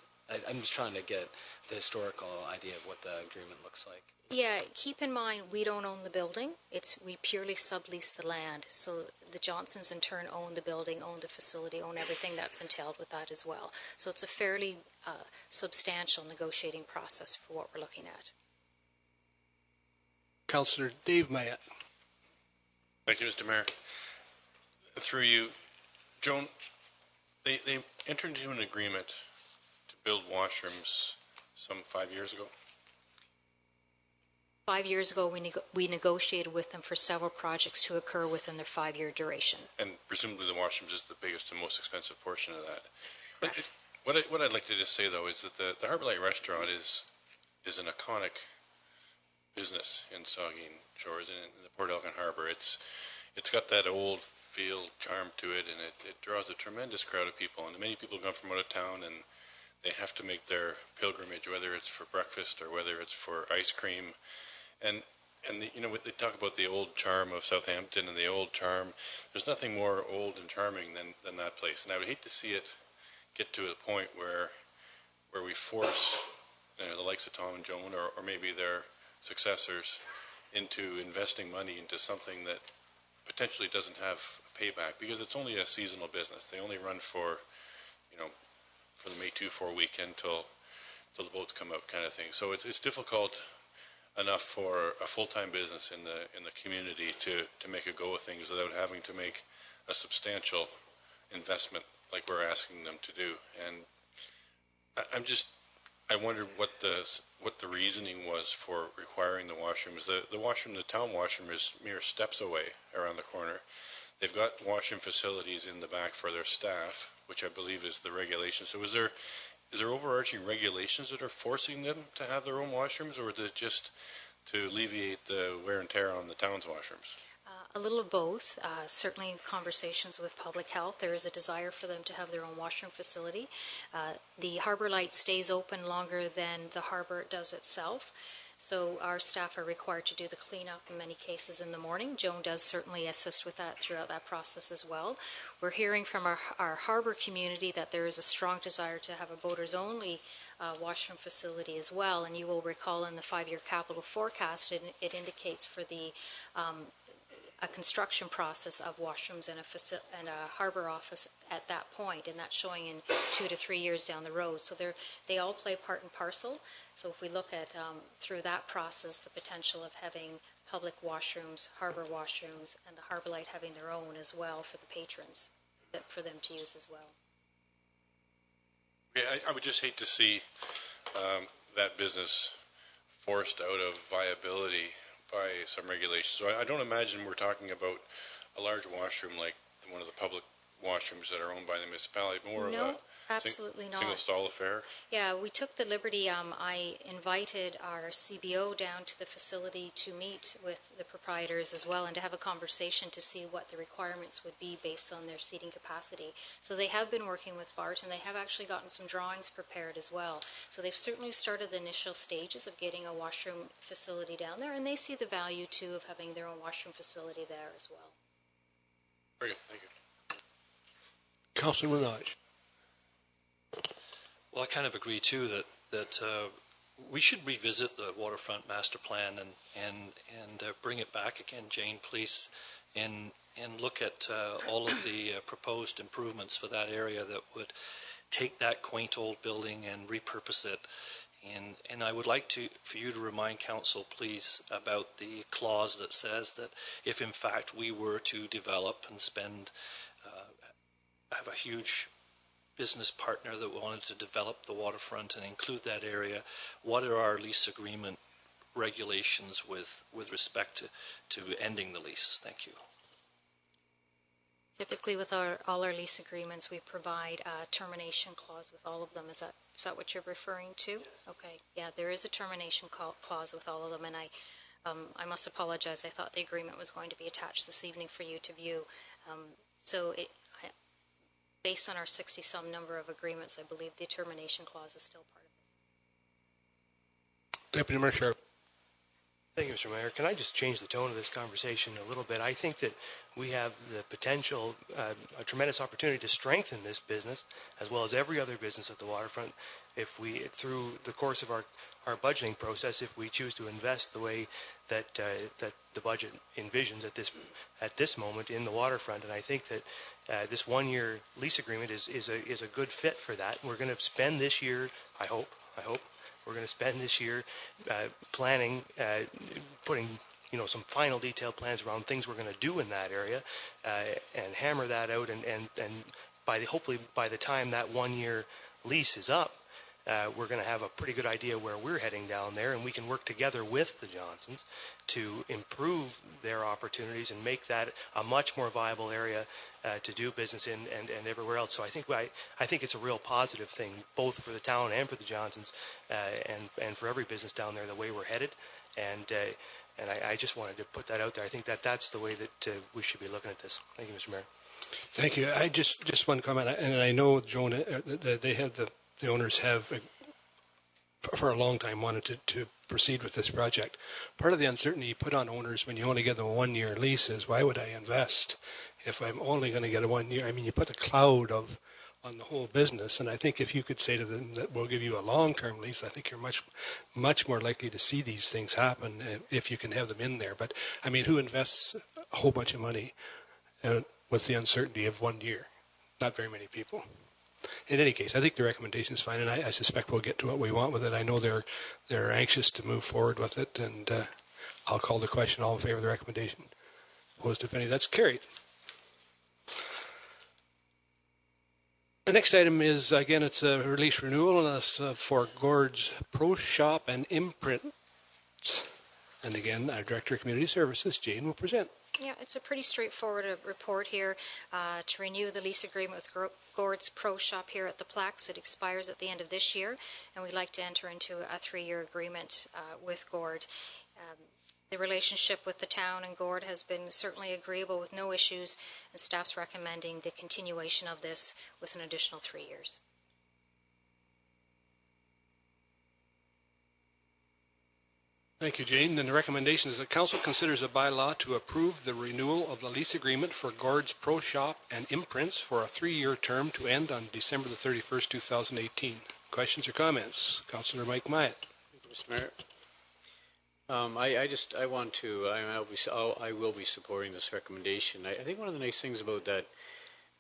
I'm just trying to get the historical idea of what the agreement looks like. Yeah, keep in mind we don't own the building. We purely sublease the land. So the Johnsons in turn own the building, own the facility, own everything that's entailed with that as well. So it's a fairly substantial negotiating process for what we're looking at. Councillor Dave Mayette. Thank you, Mr. Mayor. Through you, Joan, they entered into an agreement to build washrooms some 5 years ago. 5 years ago, we negotiated with them for several projects to occur within their 5-year duration. And presumably the washrooms is the biggest and most expensive portion of that. But what I'd like to just say, though, is that the Harbour Light Restaurant is an iconic business in Saugeen Shores and in the Port Elgin Harbour. It's got that old feel charm to it, and it draws a tremendous crowd of people. And many people come from out of town, and they have to make their pilgrimage, whether it's for breakfast or whether it's for ice cream. And they talk about the old charm of Southampton and the old charm. There's nothing more old and charming than that place. And I would hate to see it get to a point where we force the likes of Tom and Joan or maybe their successors into investing money into something that potentially doesn't have payback, because it's only a seasonal business. They only run for the May 2-4 weekend till the boats come out, kind of thing. So it's difficult enough for a full-time business in the community to make a go of things without having to make a substantial investment like we're asking them to do. And I'm just I wondered what the reasoning was for requiring the washrooms. The washroom, the town washroom, is mere steps away around the corner. They've got washroom facilities in the back for their staff, which I believe is the regulation. So is there overarching regulations that are forcing them to have their own washrooms, or is it just to alleviate the wear and tear on the town's washrooms? A little of both. Certainly in conversations with public health, there is a desire for them to have their own washroom facility. The Harbour Light stays open longer than the harbour does itself. So our staff are required to do the cleanup in many cases in the morning. Joan does certainly assist with that throughout that process as well. We're hearing from our harbour community that there is a strong desire to have a boaters-only washroom facility as well. And you will recall in the 5-year capital forecast, it indicates for the a construction process of washrooms and a harbour office at that point, and that's showing in 2 to 3 years down the road. So they all play part and parcel. So if we look at through that process, the potential of having public washrooms, harbour washrooms, and the Harbour Light having their own as well for the patrons, for them to use as well. Yeah, I would just hate to see that business forced out of viability by some regulations. So I don't imagine we're talking about a large washroom like one of the public washrooms that are owned by the municipality, more No, of absolutely a not. single stall affair. Yeah, we took the liberty. I invited our CBO down to the facility to meet with the proprietors as well and to have a conversation to see what the requirements would be based on their seating capacity. So they have been working with BART, and they have actually gotten some drawings prepared as well. So they've certainly started the initial stages of getting a washroom facility down there, and they see the value too of having their own washroom facility there as well. Very good, thank you. Councillor Minaj. Well, I kind of agree too that we should revisit the waterfront master plan and bring it back again, Jane, please, and look at all of the proposed improvements for that area that would take that quaint old building and repurpose it. And I would like for you to remind council, please, about the clause that says that if in fact we were to develop and have a huge business partner that wanted to develop the waterfront and include that area, what are our lease agreement regulations with respect to ending the lease? Thank you. Typically with all our lease agreements, we provide a termination clause with all of them. Is that what you're referring to? Yes. Okay. Yeah, there is a termination clause with all of them, and I must apologize. I thought the agreement was going to be attached this evening for you to view. Based on our 60-some number of agreements, I believe the termination clause is still part of this. Deputy Mayor Sharp. Thank you, Mr. Mayor. Can I just change the tone of this conversation a little bit? I think that we have the potential, a tremendous opportunity to strengthen this business, as well as every other business at the waterfront, if we, through the course of our budgeting process, if we choose to invest the way that the budget envisions at this moment in the waterfront. And I think that this 1-year lease agreement is a good fit for that. We're going to spend this year, I hope, we're going to spend this year planning, putting some final detailed plans around things we're going to do in that area, and hammer that out. And hopefully by the time that 1-year lease is up, we're going to have a pretty good idea where we're heading down there, and we can work together with the Johnsons to improve their opportunities and make that a much more viable area to do business in and everywhere else. So I think it's a real positive thing, both for the town and for the Johnsons, and for every business down there, the way we're headed. And I just wanted to put that out there. I think that's the way that we should be looking at this. Thank you, Mr. Mayor. Thank you. I just one comment, and I know, Joan, they have the owners have for a long time wanted to proceed with this project. Part of the uncertainty you put on owners when you only get the 1-year lease is, why would I invest if I'm only going to get a 1 year? I mean, you put a cloud on the whole business, and I think if you could say to them that we'll give you a long-term lease, I think you're much more likely to see these things happen if you can have them in there. But I mean, who invests a whole bunch of money with the uncertainty of 1 year? Not very many people. In any case, I think the recommendation is fine, and I suspect we'll get to what we want with it. I know they're anxious to move forward with it, and I'll call the question. All in favor of the recommendation? Opposed, if any? That's carried. The next item is, again, it's a release renewal, and it's for Gord's Pro Shop and Imprint. And again, our Director of Community Services, Jane, will present. Yeah, it's a pretty straightforward report here to renew the lease agreement with Gord's Pro Shop here at the Plex. It expires at the end of this year, and we'd like to enter into a 3-year agreement with Gord. The relationship with the town and Gord has been certainly agreeable with no issues, and staff's recommending the continuation of this with an additional 3 years. Thank you, Jane. And the recommendation is that Council considers a bylaw to approve the renewal of the lease agreement for Gord's Pro Shop and Imprints for a 3-year term to end on December the 31st, 2018. Questions or comments? Councillor Mike Myatt. Thank you, Mr. Mayor. I will be supporting this recommendation. I think one of the nice things about that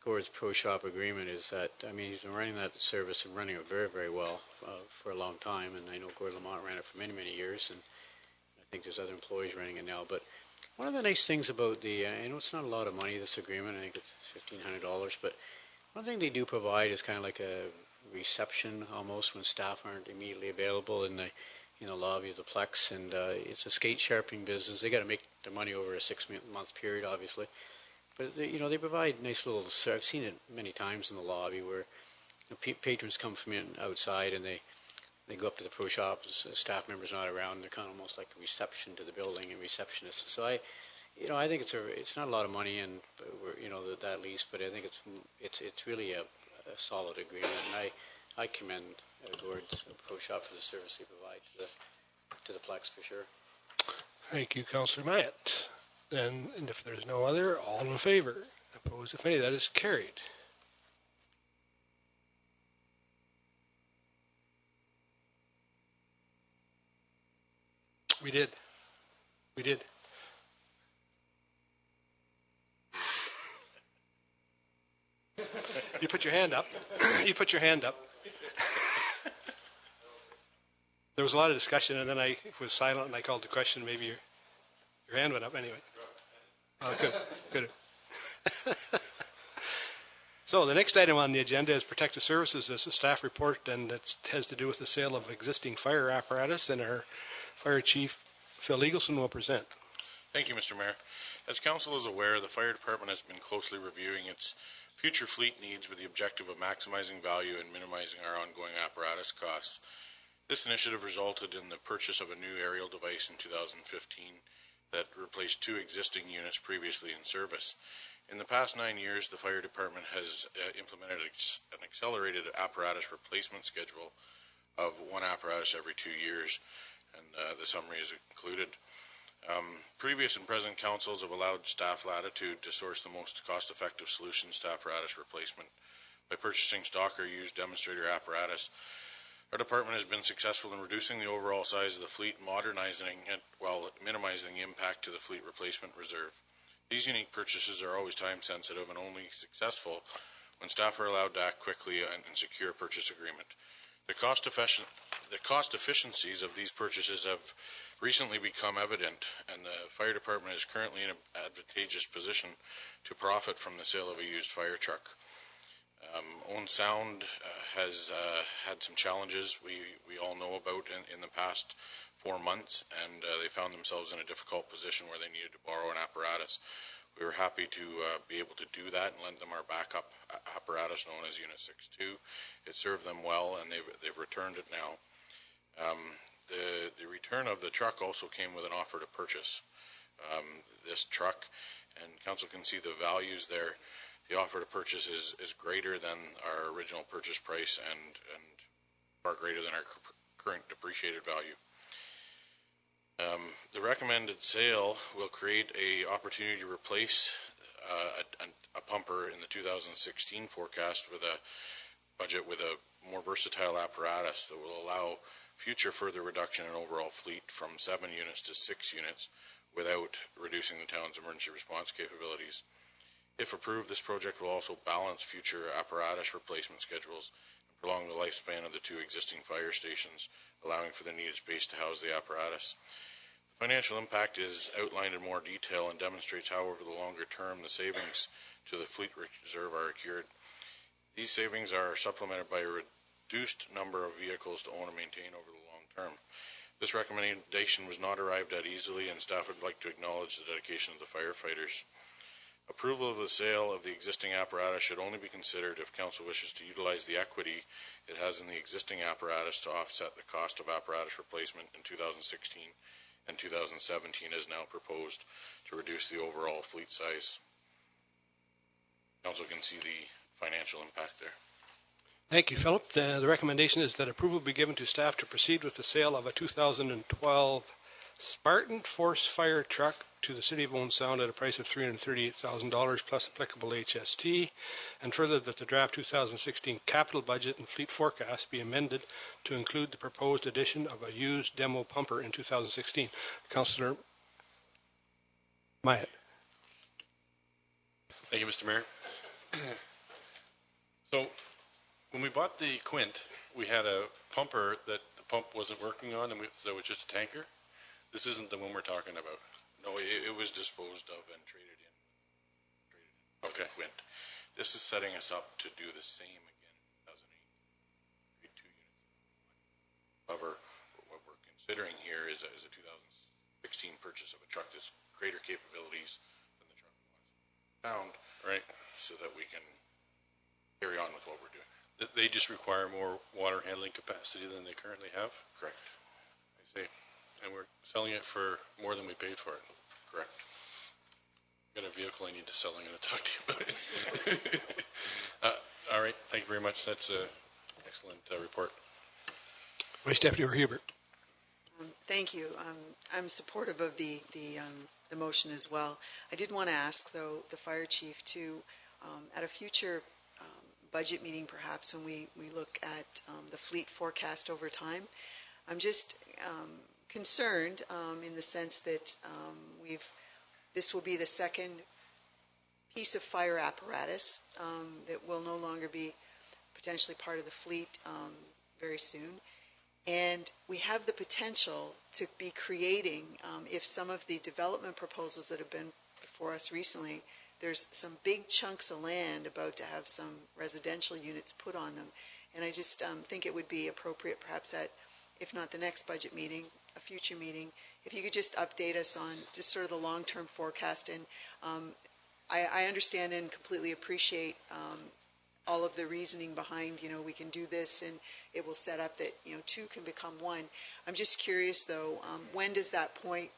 Gord's Pro Shop agreement is that, I mean, he's been running that service and running it very, very well for a long time, and I know Gord Lamont ran it for many, many years, and I think there's other employees running it now. But one of the nice things about I know it's not a lot of money, this agreement, I think it's $1,500, but one thing they do provide is kind of like a reception almost when staff aren't immediately available in the lobby of the Plex, and it's a skate sharpening business. They got to make their money over a 6-month period, obviously. But they provide nice little. I've seen it many times in the lobby where the patrons come from outside and they go up to the pro shop. The staff members not around. They're kind of almost like a reception to the building and receptionists. So I think it's not a lot of money and that lease, but I think it's really a solid agreement, and I commend Gord's Pro Shop for the service they provide to the Plex for sure. Thank you, Councillor Myatt. And if there's no other, all in favor? Opposed, if any, that is carried. We did. You put your hand up. There was a lot of discussion, and then I was silent, and I called the question. Maybe your hand went up anyway. Oh, good. So the next item on the agenda is Protective Services. It's a staff report, and it has to do with the sale of existing fire apparatus, and our Fire Chief, Phil Eagleson, will present. Thank you, Mr. Mayor. As Council is aware, the Fire Department has been closely reviewing its future fleet needs with the objective of maximizing value and minimizing our ongoing apparatus costs. This initiative resulted in the purchase of a new aerial device in 2015 that replaced 2 existing units previously in service. In the past 9 years, the Fire Department has implemented an accelerated apparatus replacement schedule of 1 apparatus every 2 years, and the summary is included. Previous and present councils have allowed staff latitude to source the most cost-effective solutions to apparatus replacement. By purchasing stock or used demonstrator apparatus, our department has been successful in reducing the overall size of the fleet, modernizing it while minimizing the impact to the fleet replacement reserve. These unique purchases are always time sensitive and only successful when staff are allowed to act quickly and secure a purchase agreement. The cost efficiencies of these purchases have recently become evident, and the Fire Department is currently in an advantageous position to profit from the sale of a used fire truck. Owen Sound has had some challenges we all know about in the past 4 months, and they found themselves in a difficult position where they needed to borrow an apparatus. We were happy to be able to do that and lend them our backup apparatus known as Unit 6.2. It served them well, and they've returned it now. The return of the truck also came with an offer to purchase this truck, and Council can see the values there. The offer to purchase is greater than our original purchase price and far greater than our current depreciated value. The recommended sale will create an opportunity to replace a pumper in the 2016 forecast with a budget with a more versatile apparatus that will allow future further reduction in overall fleet from 7 units to 6 units without reducing the town's emergency response capabilities. If approved, this project will also balance future apparatus replacement schedules and prolong the lifespan of the 2 existing fire stations, allowing for the needed space to house the apparatus. The financial impact is outlined in more detail and demonstrates how over the longer term the savings to the fleet reserve are accrued. These savings are supplemented by a reduced number of vehicles to own and maintain over the long term. This recommendation was not arrived at easily, and staff would like to acknowledge the dedication of the firefighters. Approval of the sale of the existing apparatus should only be considered if council wishes to utilize the equity it has in the existing apparatus to offset the cost of apparatus replacement in 2016 and 2017 as now proposed to reduce the overall fleet size. Council can see the financial impact there. Thank you, Philip. The recommendation is that approval be given to staff to proceed with the sale of a 2012 Spartan Force Fire Truck to the City of Owen Sound at a price of $338,000 plus applicable HST, and further that the draft 2016 capital budget and fleet forecast be amended to include the proposed addition of a used demo pumper in 2016. Councillor Myatt. Thank you, Mr. Mayor. So, when we bought the Quint, we had a pumper that the pump wasn't working on, and so it was just a tanker. This isn't the one we're talking about. No, it was disposed of and traded in. Okay. Quint. This is setting us up to do the same again in 2008. 2 units. However, what we're considering here is a 2016 purchase of a truck that's greater capabilities than the truck was found, right? So that we can carry on with what we're doing. They just require more water handling capacity than they currently have? Correct. I see. And we're selling it for more than we paid for it? Correct. I've got a vehicle I need to sell. I'm going to talk to you about it. All right. Thank you very much. That's an excellent report. Vice Deputy Hubert. Thank you. I'm supportive of the motion as well. I did want to ask, though, the fire chief to, at a future budget meeting, perhaps, when we look at the fleet forecast over time, I'm just concerned in the sense that this will be the second piece of fire apparatus that will no longer be potentially part of the fleet very soon. And we have the potential to be creating, if some of the development proposals that have been before us recently, there's some big chunks of land about to have some residential units put on them. And I just think it would be appropriate perhaps at, if not the next budget meeting, a future meeting, if you could just update us on just sort of the long-term forecast. And I understand and completely appreciate all of the reasoning behind, we can do this and it will set up that, two can become one. I'm just curious, though, when does that point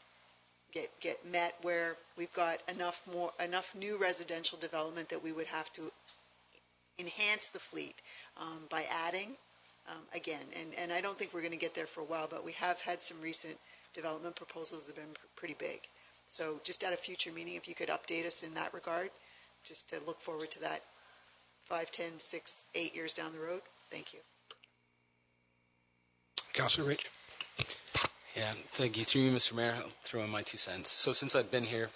get met where we've got enough new residential development that we would have to enhance the fleet by adding again, and I don't think we're going to get there for a while, but we have had some recent development proposals that have been pretty big. So just at a future meeting, if you could update us in that regard, just to look forward to that 5, 10, 6, 8 years down the road. Thank you. Councillor Rich. Yeah, thank you. Through you, Mr. Mayor, I'll throw in my 2 cents. So since I've been here,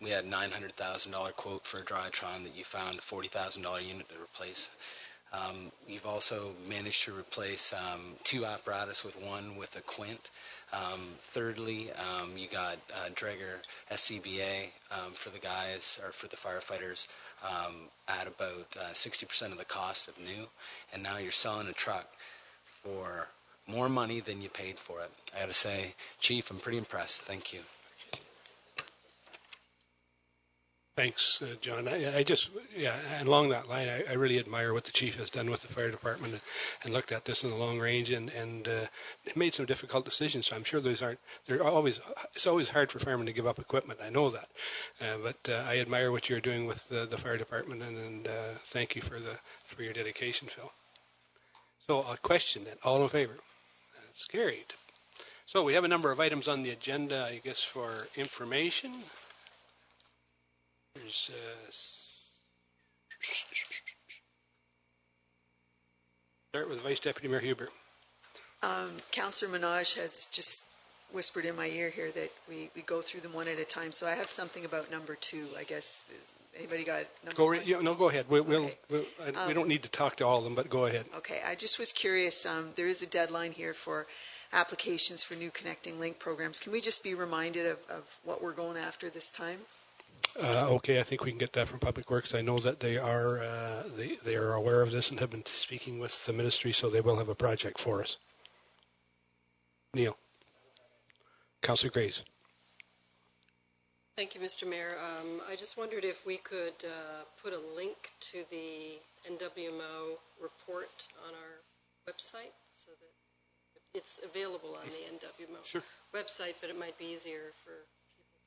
we had a $900,000 quote for a Drytron that you found a $40,000 unit to replace. You've also managed to replace 2 apparatus with 1 with a Quint. Thirdly, you got Draeger SCBA for the guys, or for the firefighters, at about 60% of the cost of new. And now you're selling a truck for more money than you paid for it. I got to say, Chief, I'm pretty impressed. Thank you. Thanks, John. I just, and along that line, I really admire what the chief has done with the fire department and looked at this in the long range and made some difficult decisions. So I'm sure it's always hard for firemen to give up equipment. I know that, but I admire what you're doing with the fire department, and thank you for your dedication, Phil. So a question then, all in favor? That's carried. So we have a number of items on the agenda, I guess, for information. There's start with Vice Deputy Mayor Hubert. Councillor Minaj has just whispered in my ear here that we go through them one at a time. So I have something about number 2, I guess. Anybody got number 1? Go ahead. We don't need to talk to all of them, but go ahead. Okay. I just was curious. There is a deadline here for applications for new Connecting Link programs. Can we just be reminded of what we're going after this time? Okay, I think we can get that from Public Works. I know that they are aware of this and have been speaking with the ministry, so they will have a project for us. Neil. Councillor Grays. Thank you, Mr. Mayor. I just wondered if we could put a link to the NWMO report on our website so that it's available on the NWMO website, but it might be easier for people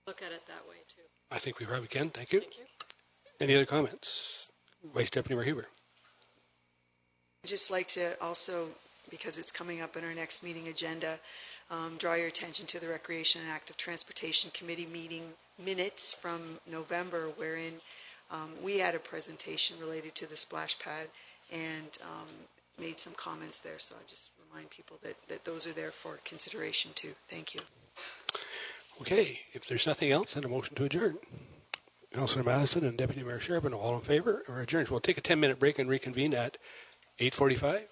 to look at it that way too. I think we probably can. Thank you. Thank you. Any other comments? Vice Deputy Mayor Huber. I'd just like to also, because it's coming up in our next meeting agenda, draw your attention to the Recreation and Active Transportation Committee meeting minutes from November, wherein we had a presentation related to the splash pad and made some comments there. So I just remind people that those are there for consideration too. Thank you. Okay, if there's nothing else, then a motion to adjourn. Councillor Madison and Deputy Mayor Sherbin, all in favor or adjourns? We'll take a 10-minute break and reconvene at 8:45.